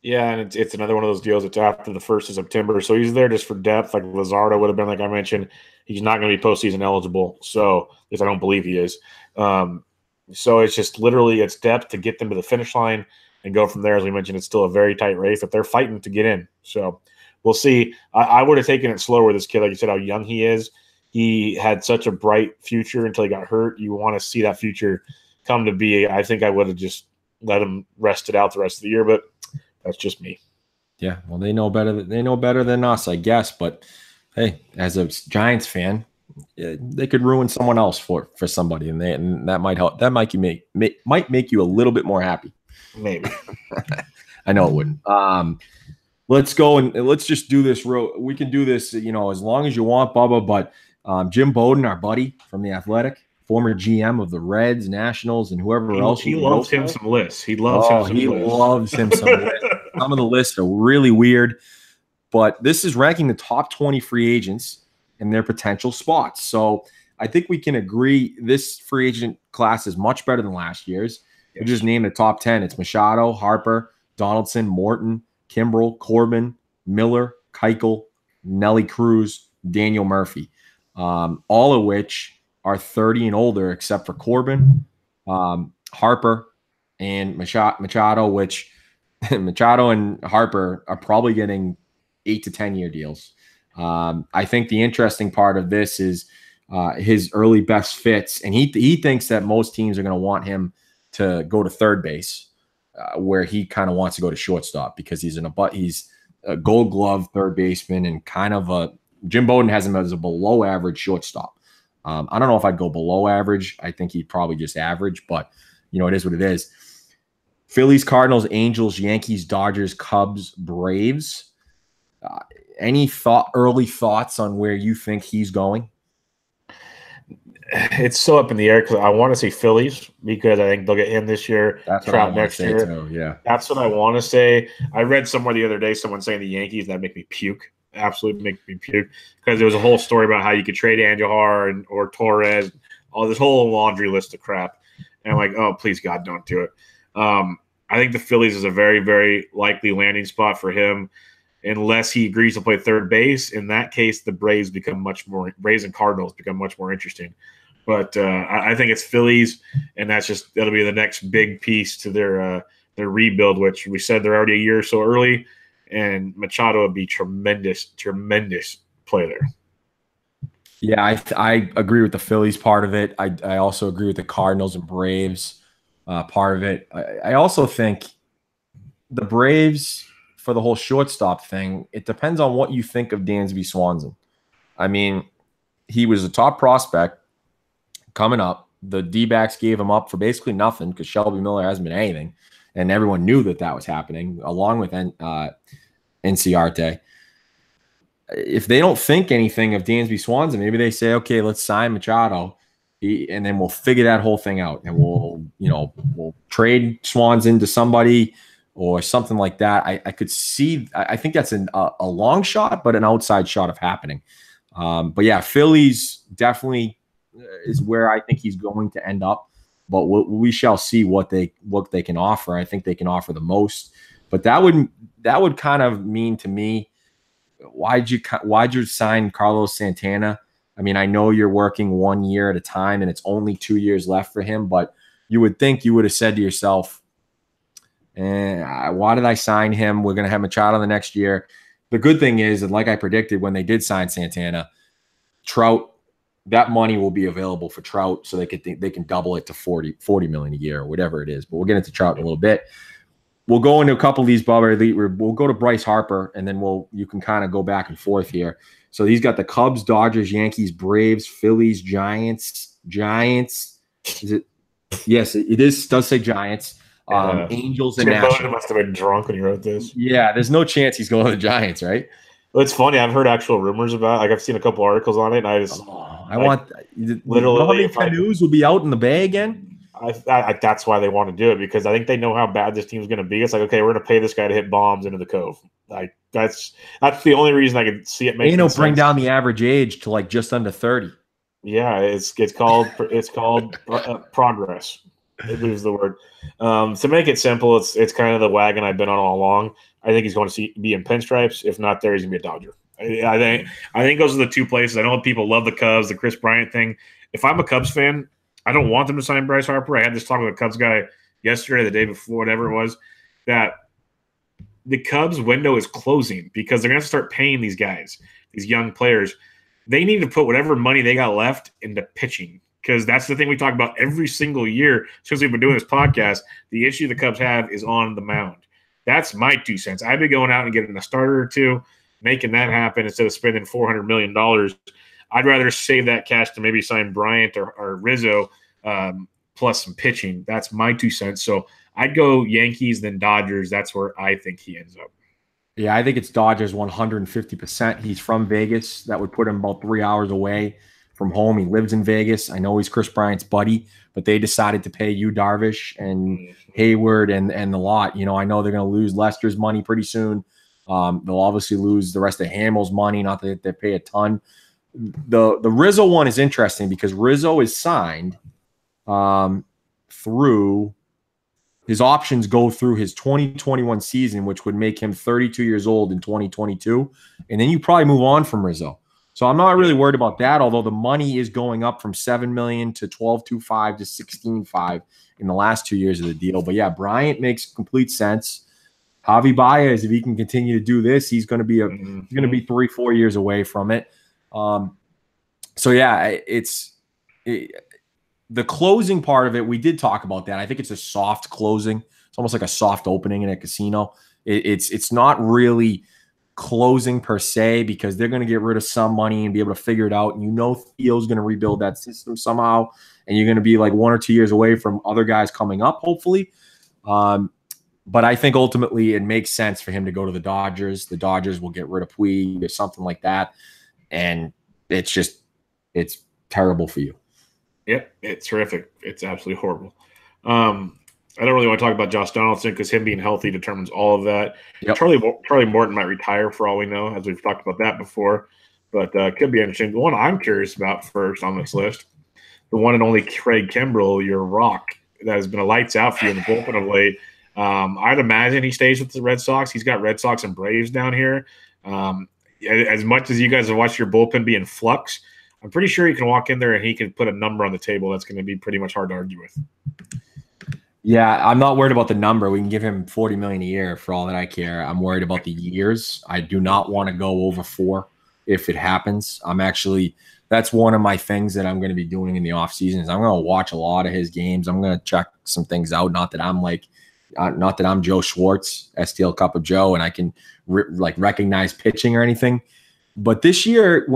Yeah, and it's another one of those deals that's after the 1st of September. So he's there just for depth, like Luzardo would have been, like I mentioned. He's not going to be postseason eligible, so because I don't believe he is. So it's just literally it's depth to get them to the finish line and go from there. As we mentioned, it's still a very tight race, but they're fighting to get in. So we'll see. I would have taken it slower with this kid. Like you said, how young he is. He had such a bright future until he got hurt. You want to see that future come to be. I think I would have just let him rest it out the rest of the year, but that's just me. Yeah, well, they know better than us, I guess. But hey, as a Giants fan, they could ruin someone else for somebody, and that might help. That might make you a little bit more happy. Maybe. I know it wouldn't. Let's go and let's just do this. We can do this, as long as you want, Bubba. But Jim Bowden, our buddy from The Athletic, former GM of the Reds, Nationals, and whoever else. He loves him some lists. He loves him some lists. Some of the lists are really weird, but this is ranking the top 20 free agents and their potential spots. So I think we can agree this free agent class is much better than last year's. Yes. We just named the top 10. It's Machado, Harper, Donaldson, Morton, Kimbrel, Corbin, Miller, Keuchel, Nelly Cruz, Daniel Murphy, all of which are 30 and older except for Corbin, Harper, and Machado, which Machado and Harper are probably getting 8 to 10 year deals. I think the interesting part of this is his early best fits, and he thinks that most teams are going to want him to go to third base, where he kind of wants to go to shortstop because he's a Gold Glove third baseman and kind of Jim Bowden has him as a below average shortstop. I don't know if I'd go below average. I think he'd probably just average, but it is what it is. Phillies, Cardinals, Angels, Yankees, Dodgers, Cubs, Braves. Any early thoughts on where you think he's going? It's so up in the air because I want to say Phillies because I think they'll get him this year. That's what I want next year. Too, yeah, that's what I want to say. I read somewhere the other day someone saying the Yankees. That make me puke. Absolutely make me puke because there was a whole story about how you could trade Andujar or Torres, all this whole laundry list of crap. And I'm like, oh, please God, don't do it. I think the Phillies is a very, very likely landing spot for him. unless he agrees to play third base. In that case, the Braves and Cardinals become much more interesting. But I think it's Phillies, and that'll be the next big piece to their rebuild, which we said they're already a year or so early, and Machado would be tremendous play there. Yeah, I agree with the Phillies part of it. I also agree with the Cardinals and Braves part of it. I also think the Braves, for the whole shortstop thing, it depends on what you think of Dansby Swanson. I mean, he was a top prospect coming up. The D-backs gave him up for basically nothing because Shelby Miller hasn't been anything, and everyone knew that was happening, along with Enciarte. If they don't think anything of Dansby Swanson, maybe they say, okay, let's sign Machado, and then we'll figure that whole thing out, and we'll trade Swanson to somebody or something like that. I could see. I think that's a long shot, but an outside shot of happening. But yeah, Phillies definitely is where I think he's going to end up. But we shall see what they can offer. I think they can offer the most. But that would kind of mean to me, why'd you sign Carlos Santana? I mean, I know you're working 1 year at a time, and it's only 2 years left for him. But you would think you would have said to yourself, why did I sign him? We're going to have Machado the next year. The good thing is, and like I predicted when they did sign Santana, Trout, that money will be available for Trout, so they can double it to 40 million a year or whatever it is. But we'll get into Trout in a little bit. We'll go into a couple of these, Bubba. We'll go to Bryce Harper, and then you can kind of go back and forth here. So he's got the Cubs, Dodgers, Yankees, Braves, Phillies, Giants. Is it? Yes, it is. Does say Giants. Angels and Nationals. Must have been drunk when he wrote this. Yeah, there's no chance he's going to the Giants, right? Well, it's funny. I've heard actual rumors about it. Like, I've seen a couple articles on it, and literally, how many canoes will be out in the bay again? That's why they want to do it, because I think they know how bad this team's going to be. It's like, okay, we're going to pay this guy to hit bombs into the Cove. Like, that's the only reason I could see it making sense. Bring down the average age to like just under 30. Yeah, it's called progress. It is the word. To make it simple, it's kind of the wagon I've been on all along. I think he's going to be in pinstripes. If not there, he's going to be a Dodger. I think those are the two places. I know people love the Cubs, the Chris Bryant thing. If I'm a Cubs fan, I don't want them to sign Bryce Harper. I had this talk with a Cubs guy yesterday, the day before, whatever it was, that the Cubs window is closing because they're going to have to start paying these guys, these young players. They need to put whatever money they got left into pitching, because that's the thing we talk about every single year since we've been doing this podcast. The issue the Cubs have is on the mound. That's my 2 cents. I'd be going out and getting a starter or two, making that happen instead of spending $400 million. I'd rather save that cash to maybe sign Bryant or Rizzo plus some pitching. That's my 2 cents. So I'd go Yankees, then Dodgers. That's where I think he ends up. Yeah, I think it's Dodgers 150%. He's from Vegas. That would put him about 3 hours away from home. He lives in Vegas. I know he's Chris Bryant's buddy, but they decided to pay Yu Darvish and Hayward and the lot. I know they're going to lose Lester's money pretty soon. They'll obviously lose the rest of Hamill's money, not that they pay a ton. The Rizzo one is interesting because Rizzo is signed through his options go through his 2021 season, which would make him 32 years old in 2022. And then you probably move on from Rizzo. So I'm not really worried about that, although the money is going up from $7 million to $12.25 to $16.5 in the last 2 years of the deal. But yeah, Bryant makes complete sense. Javi Baez, if he can continue to do this, he's going to be he's going to be 3-4 years away from it. So yeah, the closing part of it. We did talk about that. I think it's a soft closing. It's almost like a soft opening in a casino. It's not really closing per se, because they're going to get rid of some money and be able to figure it out. And Theo's going to rebuild that system somehow, and you're going to be like 1 or 2 years away from other guys coming up, hopefully. But I think ultimately it makes sense for him to go to the Dodgers. The Dodgers will get rid of Puig or something like that, and it's terrible for you. Yep, it's terrific. It's absolutely horrible. I don't really want to talk about Josh Donaldson because him being healthy determines all of that. Yep. Charlie Morton might retire for all we know, as we've talked about that before. But could be interesting. The one I'm curious about first on this list, the one and only Craig Kimbrell, your rock, that has been a lights out for you in the bullpen of late. I'd imagine he stays with the Red Sox. He's got Red Sox and Braves down here. As much as you guys have watched your bullpen be in flux, I'm pretty sure he can walk in there and he can put a number on the table that's going to be pretty much hard to argue with. Yeah, I'm not worried about the number. We can give him $40 million a year for all that I care. I'm worried about the years. I do not want to go over 4 if it happens. That's one of my things that I'm going to be doing in the offseason is I'm going to watch a lot of his games. I'm going to check some things out. Not that I'm Joe Schwartz, STL Cup of Joe, and I can recognize pitching or anything. But this year,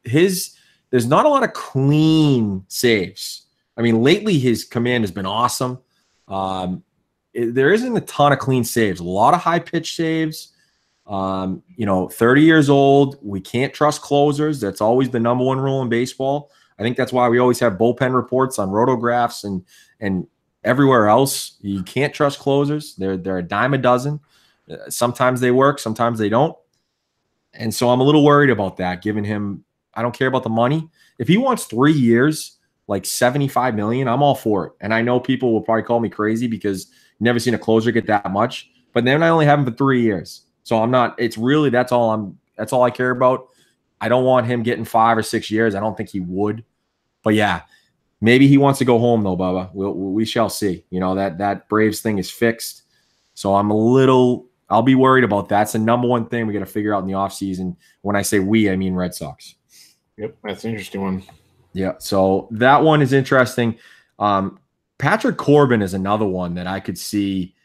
there's not a lot of clean saves. I mean, lately his command has been awesome. There isn't a ton of clean saves. A lot of high pitch saves. 30 years old. We can't trust closers. That's always the number one rule in baseball. I think that's why we always have bullpen reports on rotographs and everywhere else. You can't trust closers. They're a dime a dozen. Sometimes they work, sometimes they don't. And so I'm a little worried about that, giving him, I don't care about the money. If he wants 3 years, like $75 million, I'm all for it. And I know people will probably call me crazy because you've never seen a closer get that much, but then I only have him for 3 years. So that's all I care about. I don't want him getting 5 or 6 years. I don't think he would. But yeah, maybe he wants to go home though, Bubba. We shall see. That Braves thing is fixed. So I'll be worried about that. That's the number one thing we got to figure out in the offseason. When I say we, I mean Red Sox. Yep, that's an interesting one. Yeah, so that one is interesting. Patrick Corbin is another one that I could see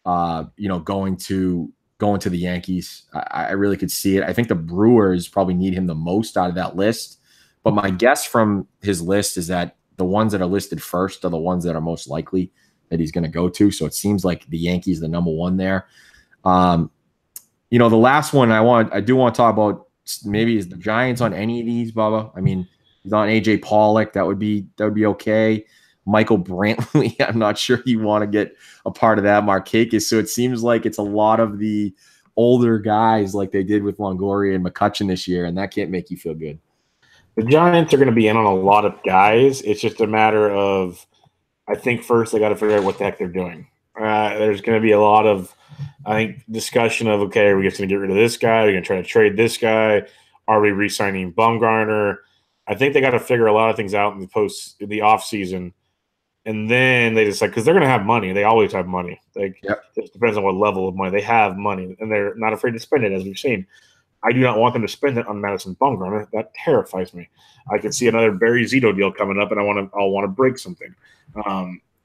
going to the Yankees. I really could see it. I think the Brewers probably need him the most out of that list. But my guess from his list is that the ones that are listed first are the ones that are most likely that he's going to go to. So it seems like the Yankees the number one there. The last one I do want to talk about maybe is the Giants on any of these, Bubba. I mean, he's on AJ Pollock. That would be okay. Michael Brantley, I'm not sure you want to get a part of that. Markakis. So it seems like it's a lot of the older guys like they did with Longoria and McCutchen this year, and that can't make you feel good. The Giants are going to be in on a lot of guys. It's just a matter of, I think first they got to figure out what the heck they're doing. There's going to be a lot of, I think, discussion of, okay, are we just going to get rid of this guy? Are we going to try to trade this guy? Are we re-signing Bumgarner? I think they got to figure a lot of things out in the off season, and then they decide because they're going to have money. They always have money. It just depends on what level of money they have. Money, and they're not afraid to spend it, as we've seen. I do not want them to spend it on Madison Bumgarner. That terrifies me. I could see another Barry Zito deal coming up, and I'll want to break something.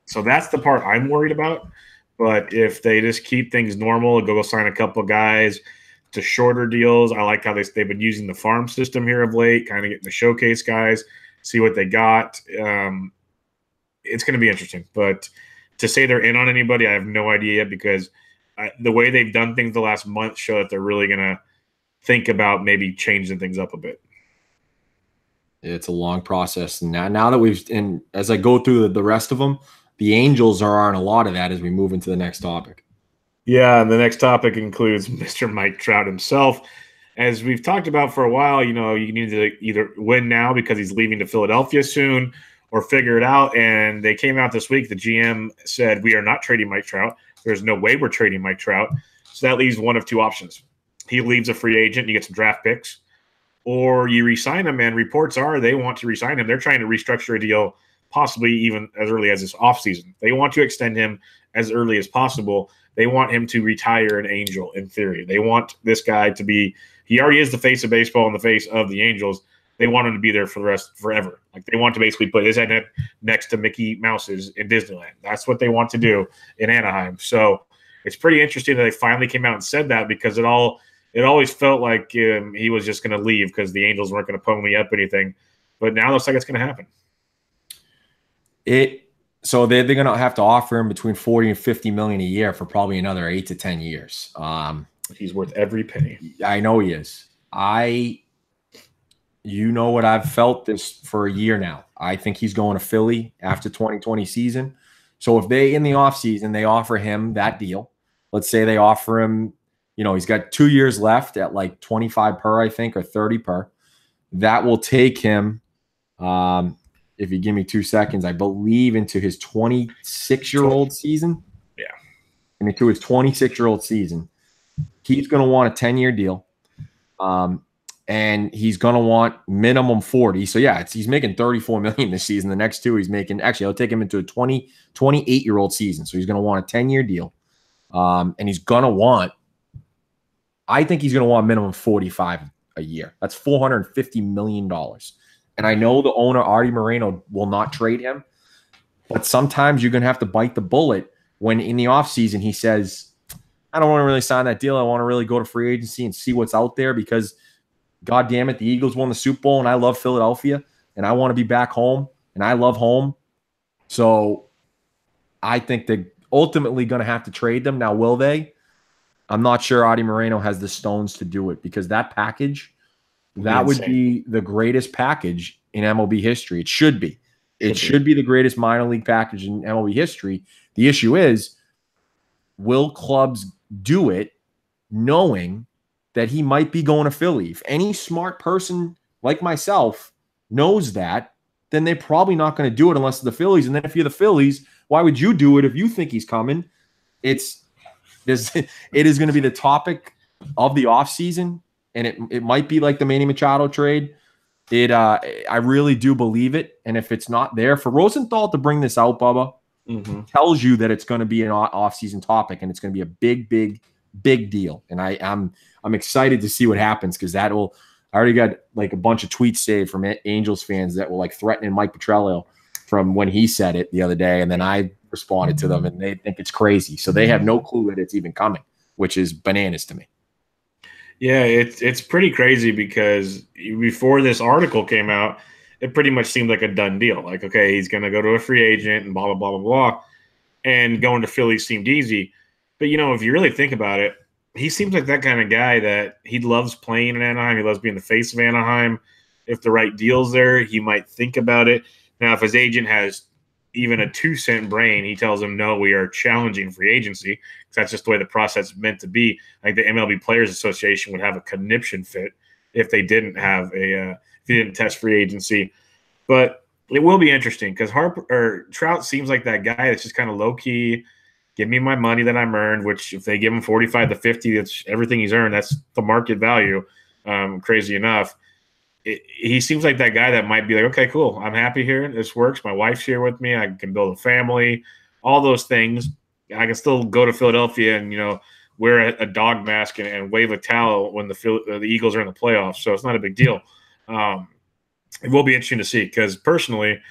So that's the part I'm worried about. But if they just keep things normal, go sign a couple of guys to shorter deals. I like how they've been using the farm system here of late, kind of getting the showcase guys, see what they got. It's going to be interesting. But to say they're in on anybody, I have no idea yet because the way they've done things the last month show that they're really going to think about maybe changing things up a bit. It's a long process. Now that as I go through the rest of them, the Angels are on a lot of that as we move into the next topic. Yeah, and the next topic includes Mr. Mike Trout himself. As we've talked about for a while, you need to either win now because he's leaving to Philadelphia soon or figure it out. And they came out this week. The GM said, we are not trading Mike Trout. There's no way we're trading Mike Trout. So that leaves one of two options. He leaves a free agent, you get some draft picks, or you re-sign him, and reports are they want to re-sign him. They're trying to restructure a deal possibly even as early as this offseason. They want to extend him as early as possible. They want him to retire an Angel in theory. They want this guy to be – he already is the face of baseball and the face of the Angels. They want him to be there for the rest forever. Like they want to basically put his head next to Mickey Mouse's in Disneyland. That's what they want to do in Anaheim. So it's pretty interesting that they finally came out and said that because it always felt like he was just going to leave because the Angels weren't going to pony up anything. But now it looks like it's going to happen. So they're going to have to offer him between $40 and $50 million a year for probably another 8 to 10 years. He's worth every penny. I know he is. What I've felt this for a year now. I think he's going to Philly after 2020 season. So if they in the offseason they offer him that deal, let's say they offer him, he's got 2 years left at like 25 per, I think, or 30 per. That will take him. If you give me 2 seconds, I believe into his 26-year-old season. Yeah. and into his 26-year-old season, he's going to want a 10-year deal. And he's going to want minimum 40. So yeah, he's making $34 million this season. The next two he's making, actually, I'll take him into a 28-year-old season. So he's going to want a 10-year deal. And he's going to want, I think he's going to want minimum 45 a year. That's $450 million. And I know the owner, Artie Moreno, will not trade him, but sometimes you're going to have to bite the bullet when in the offseason he says, I don't want to really sign that deal. I want to really go to free agency and see what's out there because God damn it, the Eagles won the Super Bowl, and I love Philadelphia, and I want to be back home, and I love home. So I think they're ultimately going to have to trade them. Now, will they? I'm not sure Artie Moreno has the stones to do it because that package, that would be the greatest package in MLB history. It should be. It should be the greatest minor league package in MLB history. The issue is, will clubs do it knowing that he might be going to Philly? If any smart person like myself knows that, then they're probably not going to do it unless it's the Phillies. And then if you're the Phillies, why would you do it if you think he's coming? It is going to be the topic of the offseason, and it might be like the Manny Machado trade. I really do believe it. And if it's not there, for Rosenthal to bring this out, Bubba, tells you that it's going to be an offseason topic, and it's going to be a big deal. And I'm excited to see what happens because I already got like a bunch of tweets saved from Angels fans that were like threatening Mike Petrello from when he said it the other day. And then I responded to them and they think it's crazy. So they have no clue that it's even coming, which is bananas to me. Yeah, it's pretty crazy because before this article came out, it pretty much seemed like a done deal. Like, okay, he's going to go to a free agent and blah, blah, blah, blah, blah. And going to Philly seemed easy. But, if you really think about it, he seems like that kind of guy that he loves playing in Anaheim. He loves being the face of Anaheim. If the right deal's there, he might think about it. Now, if his agent has even a 2-cent brain, he tells him, no, we are challenging free agency because that's just the way the process is meant to be. I think the MLB Players Association would have a conniption fit if they didn't have if he didn't test free agency. But it will be interesting because Trout seems like that guy that's just kind of low key. Give me my money that I'm earned, which if they give him 45 to 50, that's everything he's earned. That's the market value. Crazy enough. He seems like that guy that might be like, okay, cool. I'm happy here. This works. My wife's here with me. I can build a family, all those things. I can still go to Philadelphia and, wear a dog mask and wave a towel when the Eagles are in the playoffs. So it's not a big deal. It will be interesting to see because personally,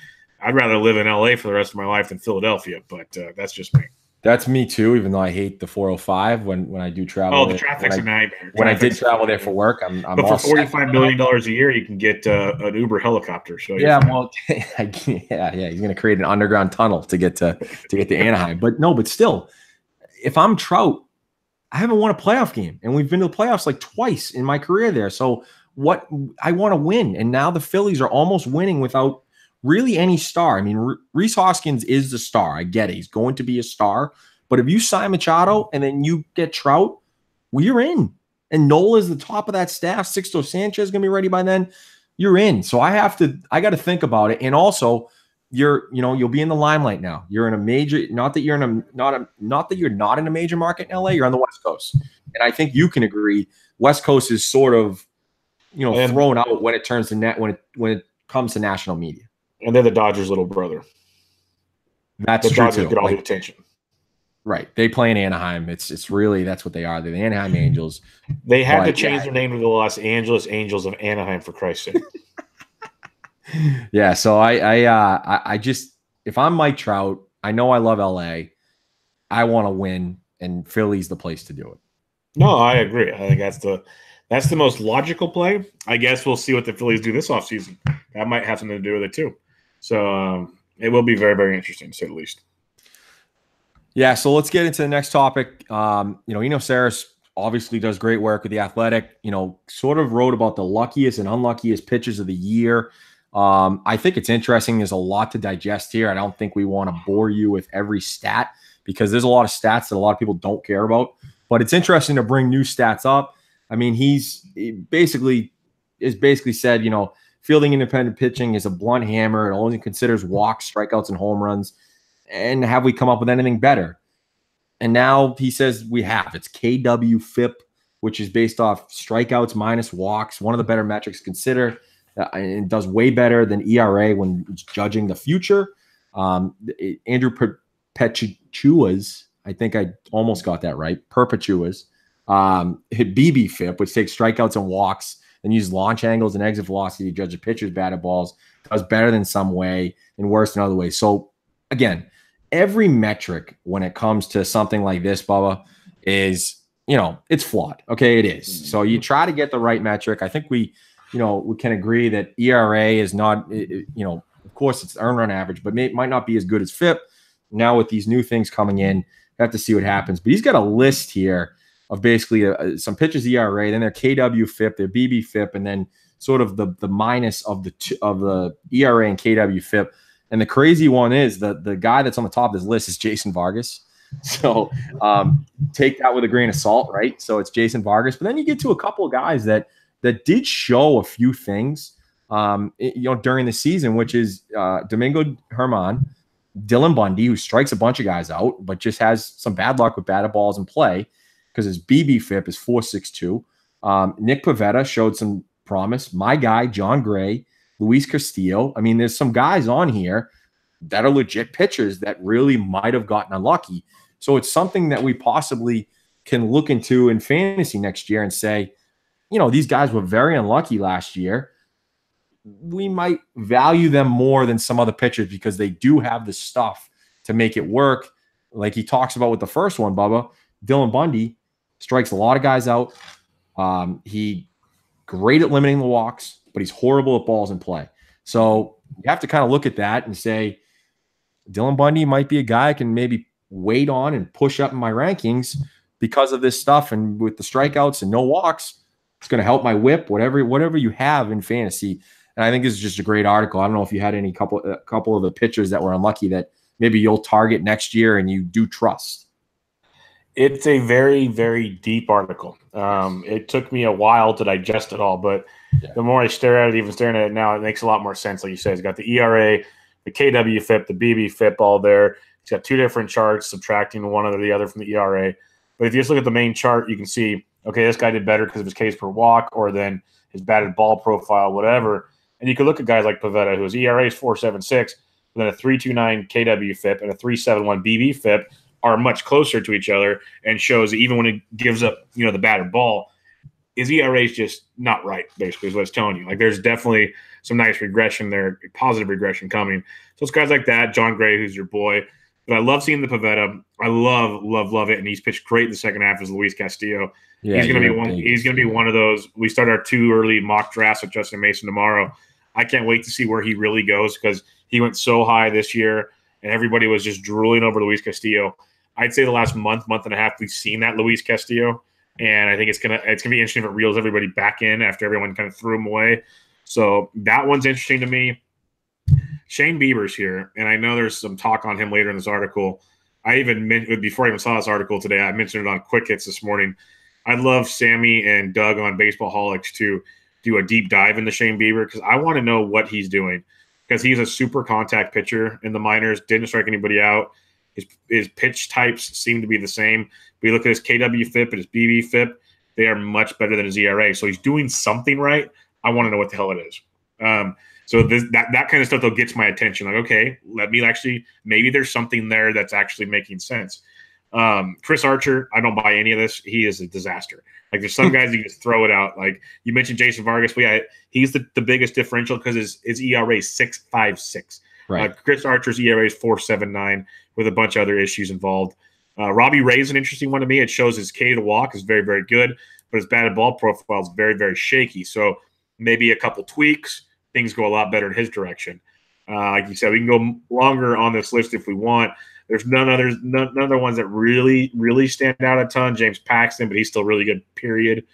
I'd rather live in LA for the rest of my life than Philadelphia, but that's just me. That's me too, even though I hate the 405 when I do travel. Oh, the traffic's a nightmare. When I did travel there for work, I'm but for $45 million a year, you can get an Uber helicopter. So yeah, well, yeah, he's going to create an underground tunnel to get to Anaheim. But still, if I'm Trout, I haven't won a playoff game, and we've been to the playoffs like twice in my career there. So what I want to win, and now the Phillies are almost winning without really any star. I mean, Rhys Hoskins is the star. I get it. He's going to be a star. But if you sign Machado and then you get Trout, well, you're in. And Nola is the top of that staff. Sixto Sanchez is going to be ready by then. You're in. So I got to think about it. And also, you'll be in the limelight now. You're in a major, not that you're not in a major market in LA. You're on the West Coast. And I think you can agree, West Coast is sort of, thrown out when it turns to when it comes to national media. And they're the Dodgers' little brother. That's the true Dodgers too. Get all the attention. Right. They play in Anaheim. It's really that's what they are. They're the Anaheim Angels. They had to change their name to the Los Angeles Angels of Anaheim for Christ's sake. Yeah. So I just if I'm Mike Trout, I know I love LA. I want to win, and Philly's the place to do it. No, I agree. I think that's the most logical play. I guess we'll see what the Phillies do this offseason. That might have something to do with it too. So it will be very, very interesting, to say the least. Yeah, so let's get into the next topic. Eno Saris obviously does great work with The Athletic. Sort of wrote about the luckiest and unluckiest pitchers of the year. I think it's interesting. There's a lot to digest here. I don't think we want to bore you with every stat because there's a lot of stats that a lot of people don't care about. But it's interesting to bring new stats up. I mean, he basically said, fielding independent pitching is a blunt hammer. It only considers walks, strikeouts, and home runs. And have we come up with anything better? And now he says it's KW FIP, which is based off strikeouts minus walks, one of the better metrics to consider, and does way better than ERA when judging the future. Andrew Perpetua's, I think I almost got that right, Perpetua's, hit BB FIP, which takes strikeouts and walks and use launch angles and exit velocity to judge a pitcher's batted balls, does better than some way and worse than other ways. So, again, every metric when it comes to something like this, Bubba, is, it's flawed. Okay, it is. So you try to get the right metric. I think we can agree that ERA is not, of course it's earned run average, but might not be as good as FIP. Now with these new things coming in, we have to see what happens. But he's got a list here of basically some pitchers ERA, then their KW FIP, their BB FIP, and then sort of the minus of the ERA and KW FIP. And the crazy one is that the guy that's on the top of this list is Jason Vargas. So take that with a grain of salt, right? So it's Jason Vargas. But then you get to a couple of guys that did show a few things during the season, which is Domingo Germán, Dylan Bundy, who strikes a bunch of guys out, but just has some bad luck with batted balls in play because his BB FIP is 4.62. Nick Pivetta showed some promise. My guy, John Gray, Luis Castillo. I mean, there's some guys on here that are legit pitchers that really might have gotten unlucky. So it's something that we possibly can look into in fantasy next year and say, these guys were very unlucky last year. We might value them more than some other pitchers because they do have the stuff to make it work. Like he talks about with the first one, Bubba, Dylan Bundy strikes a lot of guys out. He great at limiting the walks, but he's horrible at balls in play. So you have to kind of look at that and say, Dylan Bundy might be a guy I can maybe wait on and push up in my rankings because of this stuff. And with the strikeouts and no walks, it's going to help my whip, whatever you have in fantasy. And I think this is just a great article. I don't know if you had a couple of the pitchers that were unlucky that maybe you'll target next year and you do trust. It's a very, very deep article. It took me a while to digest it all, but the more I stare at it, even staring at it now, it makes a lot more sense. Like you said, it's got the ERA, the KW FIP, the BB FIP all there. It's got two different charts subtracting one or the other from the ERA. But if you just look at the main chart, you can see, okay, this guy did better because of his Ks per walk or then his batted ball profile, whatever. And you could look at guys like Pivetta, whose ERA is 4.76, but then a 3.29 KW FIP and a 3.71 BB FIP are much closer to each other and shows that even when it gives up, the batted ball, his ERA is just not right, basically, is what it's telling you. Like, there's definitely some nice regression there, positive regression coming. So it's guys like that, John Gray, who's your boy. But I love seeing the Pivetta. I love it, and he's pitched great in the second half as Luis Castillo. Yeah, he's going to be one of those. We start our 2 early mock drafts with Justin Mason tomorrow. I can't wait to see where he really goes because he went so high this year, and everybody was just drooling over Luis Castillo. I'd say the last month and a half, we've seen that Luis Castillo, and I think it's gonna be interesting if it reels everybody back in after everyone kind of threw him away. So that one's interesting to me. Shane Bieber's here, and I know there's some talk on him later in this article. Before I even saw this article today, I mentioned it on Quick Hits this morning. I'd love Sammy and Doug on Baseballholics to do a deep dive into Shane Bieber because I want to know what he's doing because he's a super contact pitcher in the minors, didn't strike anybody out. His pitch types seem to be the same. We look at his KW FIP and his BB FIP. They are much better than his ERA. So he's doing something right. I want to know what the hell it is. So that kind of stuff, though, gets my attention. Like, okay, maybe there's something there that's actually making sense. Chris Archer, I don't buy any of this. He is a disaster. Like, there's some guys you just throw it out. Like, you mentioned Jason Vargas. But yeah, he's the biggest differential because his ERA is 6.56. Right. Chris Archer's ERA is 4.79 with a bunch of other issues involved. Robbie Ray is an interesting one to me. It shows his K to walk is very, very good, but his batted ball profile is very, very shaky. So maybe a couple tweaks, things go a lot better in his direction. Like you said, we can go longer on this list if we want. There's none other ones that really, really stand out a ton. James Paxton, but he's still really good, period.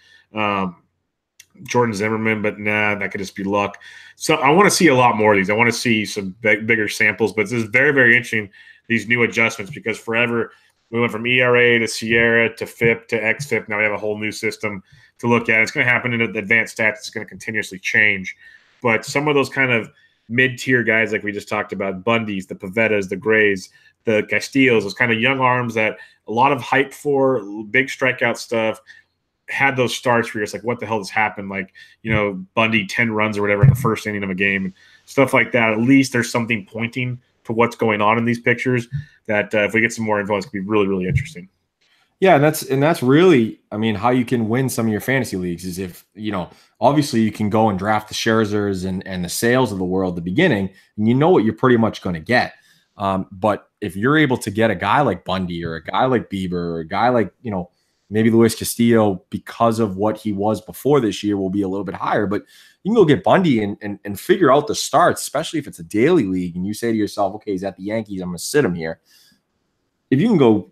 Jordan Zimmerman, but nah, that could just be luck. So I want to see a lot more of these. I want to see some bigger samples, but this is very, very interesting, these new adjustments, because forever we went from ERA to Sierra to FIP to XFIP. Now we have a whole new system to look at. It's going to happen in the advanced stats. It's going to continuously change. But some of those kind of mid-tier guys like we just talked about, Bundys, the Pivettas, the Grays, the Castillos, those kind of young arms that a lot of hype for, big strikeout stuff, had those starts where you're just like, what the hell has happened? Like, Bundy 10 runs or whatever in the first inning of a game, stuff like that. At least there's something pointing to what's going on in these pictures that if we get some more info, it's going to be really, really interesting. Yeah, and that's really, I mean, how you can win some of your fantasy leagues is if, obviously you can go and draft the Scherzers and the Sales of the world at the beginning, and you know what you're pretty much going to get. But if you're able to get a guy like Bundy or a guy like Bieber or a guy like, maybe Luis Castillo, because of what he was before this year, will be a little bit higher. But you can go get Bundy and figure out the starts, especially if it's a daily league, and you say to yourself, okay, he's at the Yankees, I'm going to sit him here. If you can go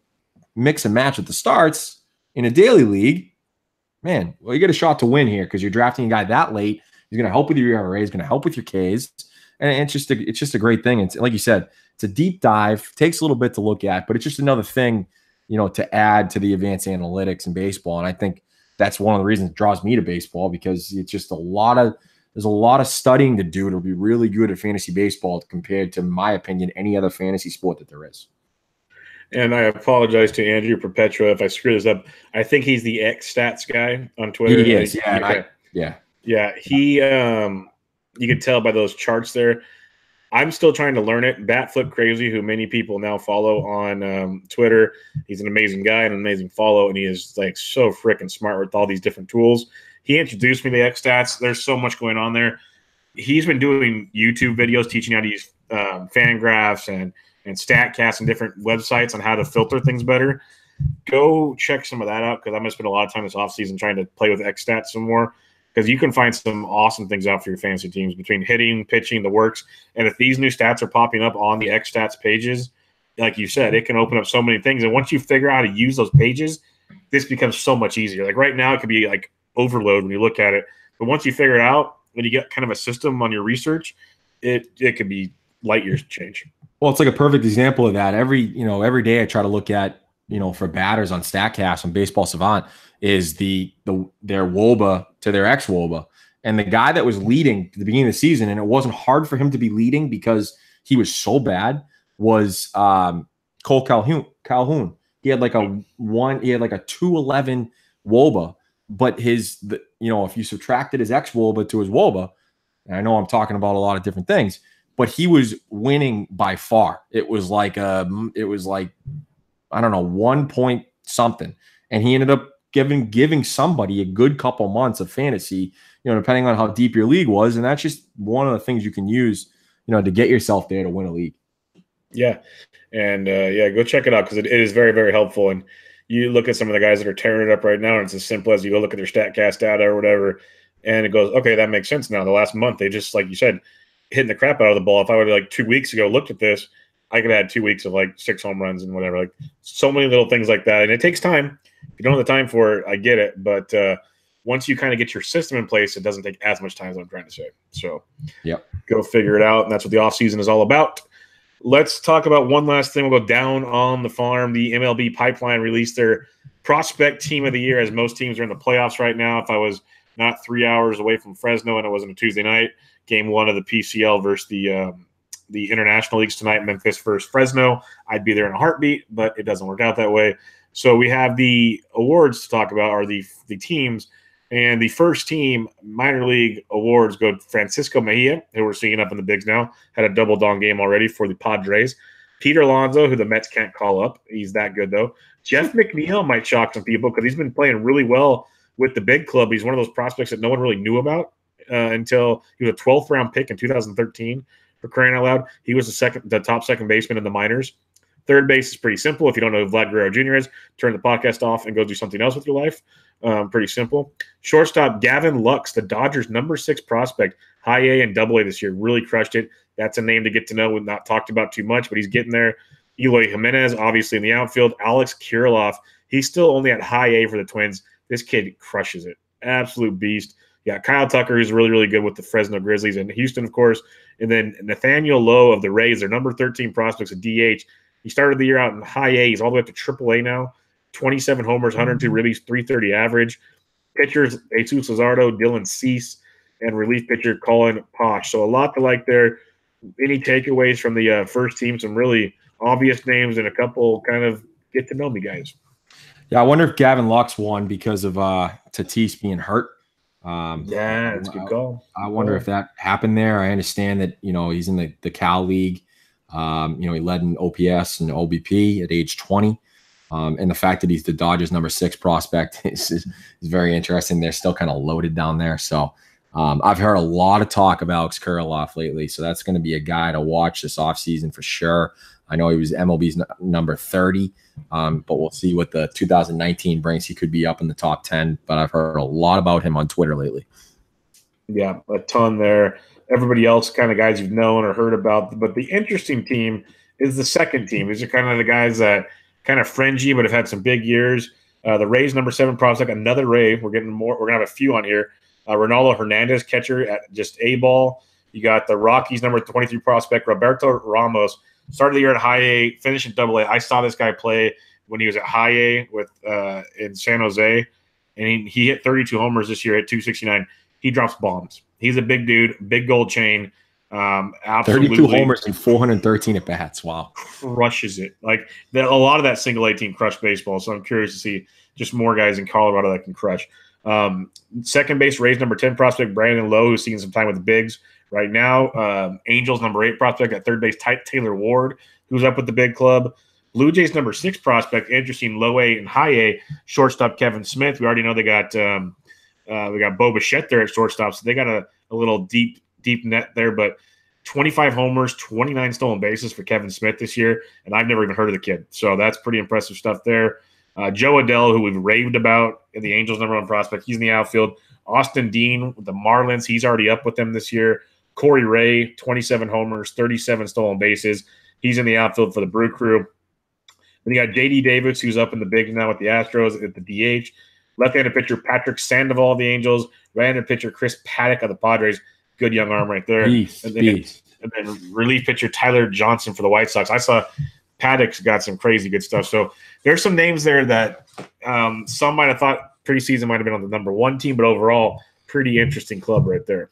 mix and match with the starts in a daily league, man, well, you get a shot to win here because you're drafting a guy that late. He's going to help with your ERA. He's going to help with your Ks. And it's just a great thing. It's like you said, it's a deep dive. Takes a little bit to look at, but it's just another thing, to add to the advanced analytics in baseball. And I think that's one of the reasons it draws me to baseball, because it's just there's a lot of studying to do to be really good at fantasy baseball compared to, in my opinion, any other fantasy sport that there is. And I apologize to Andrew Perpetua if I screw this up. I think he's the X stats guy on Twitter. He is, yeah. Yeah. He, you can tell by those charts there. I'm still trying to learn it. Batflip Crazy, who many people now follow on Twitter, he's an amazing guy and an amazing follow, and he is like so freaking smart with all these different tools. He introduced me to X stats. There's so much going on there. He's been doing YouTube videos teaching how to use fan graphs and StatCast and different websites on how to filter things better. Go check some of that out, because I'm going to spend a lot of time this offseason trying to play with X-Stats some more, because you can find some awesome things out for your fantasy teams between hitting, pitching, the works. And if these new stats are popping up on the X-Stats pages, like you said, it can open up so many things. And once you figure out how to use those pages, this becomes so much easier. Like right now, it could be like overload when you look at it. But once you figure it out, when you get kind of a system on your research, it could be light years change. Well, it's like a perfect example of that. Every day I try to look at, for batters on StatCast on Baseball Savant is their WOBA to their ex-WOBA. And the guy that was leading at the beginning of the season, and it wasn't hard for him to be leading because he was so bad, was Cole Calhoun. He had like a 211 WOBA, but if you subtracted his ex-WOBA to his WOBA, and I know I'm talking about a lot of different things, but he was winning by far. It was like I don't know, 1 point something. And he ended up giving somebody a good couple months of fantasy, depending on how deep your league was. And that's just one of the things you can use, to get yourself there to win a league. Yeah. And go check it out, because it is very, very helpful. And you look at some of the guys that are tearing it up right now, and it's as simple as you go look at their StatCast data or whatever, and it goes, okay, that makes sense now. The last month, they just, like you said, hitting the crap out of the ball. If I would have 2 weeks ago looked at this, I could have had 2 weeks of 6 home runs and whatever. Like so many little things like that. And it takes time. If you don't have the time for it, I get it. But once you kind of get your system in place, it doesn't take as much time as I'm trying to say. So go figure it out. And that's what the offseason is all about. Let's talk about one last thing. We'll go down on the farm. The MLB Pipeline released their prospect team of the year, as most teams are in the playoffs right now. If I was not 3 hours away from Fresno and it wasn't a Tuesday night, game one of the PCL versus the international leagues tonight, Memphis versus Fresno, I'd be there in a heartbeat, but it doesn't work out that way. So we have the awards to talk about, or the teams. And the first team minor league awards go to Francisco Mejia, who we're seeing up in the bigs now, had a double dong game already for the Padres. Peter Alonso, who the Mets can't call up. He's that good, though. Jeff McNeil might shock some people because he's been playing really well with the big club. He's one of those prospects that no one really knew about until he was a 12th round pick in 2013. For crying out loud, he was the top second baseman in the minors. Third base is pretty simple. If you don't know who Vlad Guerrero Jr. is, turn the podcast off and go do something else with your life. Pretty simple. Shortstop Gavin Lux, the Dodgers' number 6 prospect, high A and double A this year, really crushed it. That's a name to get to know. We've not talked about too much, but he's getting there. Eloy Jimenez, obviously in the outfield. Alex Kirilloff, he's still only at high A for the Twins. This kid crushes it. Absolute beast. Yeah, Kyle Tucker is really, really good with the Fresno Grizzlies and Houston, of course. And then Nathaniel Lowe of the Rays, their number 13 prospects at DH. He started the year out in high A. He's all the way up to triple A now. 27 homers, 102 ribbies, 330 average. Pitchers, Jesus Luzardo, Dylan Cease, and relief pitcher Colin Posh. So a lot to like there. Any takeaways from the first team? Some really obvious names and a couple kind of get to know me guys. Yeah, I wonder if Gavin Lux won because of Tatis being hurt. Yeah, it's a good call. I wonder if that happened there. I understand that, he's in the Cal League. He led in OPS and OBP at age 20. And the fact that he's the Dodgers #6 prospect is very interesting. They're still kind of loaded down there. So I've heard a lot of talk about Alex Kirilloff lately. So that's going to be a guy to watch this offseason for sure. I know he was MLB's number 30, but we'll see what the 2019 brings. He could be up in the top 10, but I've heard a lot about him on Twitter lately. Yeah, a ton there. Everybody else kind of guys you've known or heard about. But the interesting team is the second team. These are kind of the guys that kind of fringy but have had some big years. The Rays #7 prospect, another Ray. We're getting more. We're going to have a few on here. Ronaldo Hernandez, catcher at just A ball. You got the Rockies #23 prospect, Roberto Ramos. Started the year at high A, finished in double A. I saw this guy play when he was at high A with in San Jose, and he hit 32 homers this year at 269. He drops bombs. He's a big dude, big gold chain. Absolutely 32 homers and 413 at bats. Wow, crushes it. Like a lot of that single A team crushed baseball. So I'm curious to see just more guys in Colorado that can crush. Second base, Rays #10 prospect Brandon Lowe, who's seeing some time with the bigs right now. Angels #8 prospect at third base Taylor Ward, who's up with the big club. Blue Jays #6 prospect, interesting, low A and high A shortstop Kevin Smith. We already know they got Bo Bichette there at shortstop, so they got a little deep net there. But 25 homers, 29 stolen bases for Kevin Smith this year, and I've never even heard of the kid. So that's pretty impressive stuff there. Joe Adell, who we've raved about in the Angels #1 prospect, he's in the outfield. Austin Dean with the Marlins, he's already up with them this year. Corey Ray, 27 homers, 37 stolen bases. He's in the outfield for the Brew Crew. Then you got J.D. Davis, who's up in the bigs now with the Astros at the DH. Left-handed pitcher Patrick Sandoval of the Angels. Right-handed pitcher Chris Paddock of the Padres. Good young arm right there. And then relief pitcher Tyler Johnson for the White Sox. I saw Paddock's got some crazy good stuff. So there's some names there that some might have thought preseason might have been on the #1 team, but overall, pretty interesting club right there.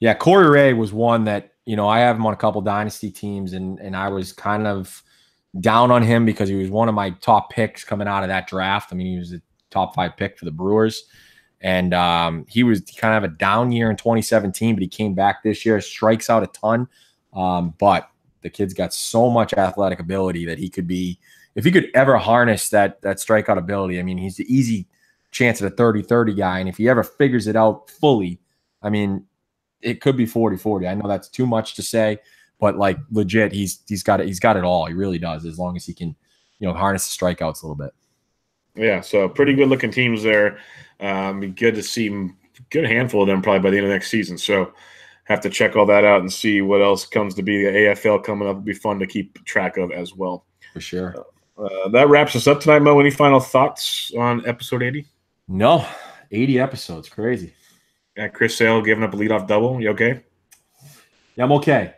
Yeah, Corey Ray was one that, I have him on a couple dynasty teams, and I was kind of down on him because he was one of my top picks coming out of that draft. I mean, he was a top 5 pick for the Brewers. And he was kind of a down year in 2017, but he came back this year, strikes out a ton. But the kid's got so much athletic ability that he could be, if he could ever harness that strikeout ability, I mean, he's the easy chance at a 30-30 guy. And if he ever figures it out fully, I mean, it could be 40-40. I know that's too much to say, but like legit, he's got it. He's got it all. He really does, as long as he can, harness the strikeouts a little bit. Yeah, so pretty good looking teams there. Be good to see good handful of them probably by the end of next season. So have to check all that out and see what else comes to be. The AFL coming up will be fun to keep track of as well. For sure. That wraps us up tonight, Mo. Any final thoughts on episode 80? No, 80 episodes, crazy. Yeah, Chris Sale giving up a leadoff double. You okay? Yeah, I'm okay.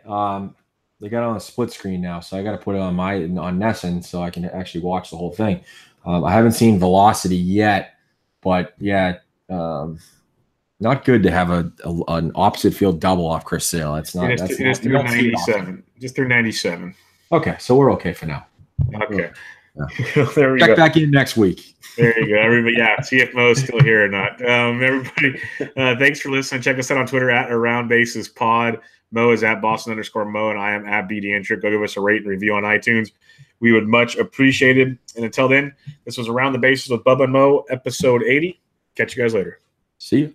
They got it on a split screen now, so I got to put it on Nesson so I can actually watch the whole thing. I haven't seen Velocity yet, but yeah, not good to have an opposite field double off Chris Sale. That's not. It is through 97. Just through 97. Okay, so we're okay for now. Okay. Yeah. There we go. Check back in next week. There you go. Everybody, yeah. See if Mo's still here or not. Everybody, thanks for listening. Check us out on Twitter at Around Bases Pod. Mo is at Boston_Mo, and I am at BDintric. Go give us a rate and review on iTunes. We would much appreciate it. And until then, this was Around the Bases with Bubba Mo, episode 80. Catch you guys later. See you.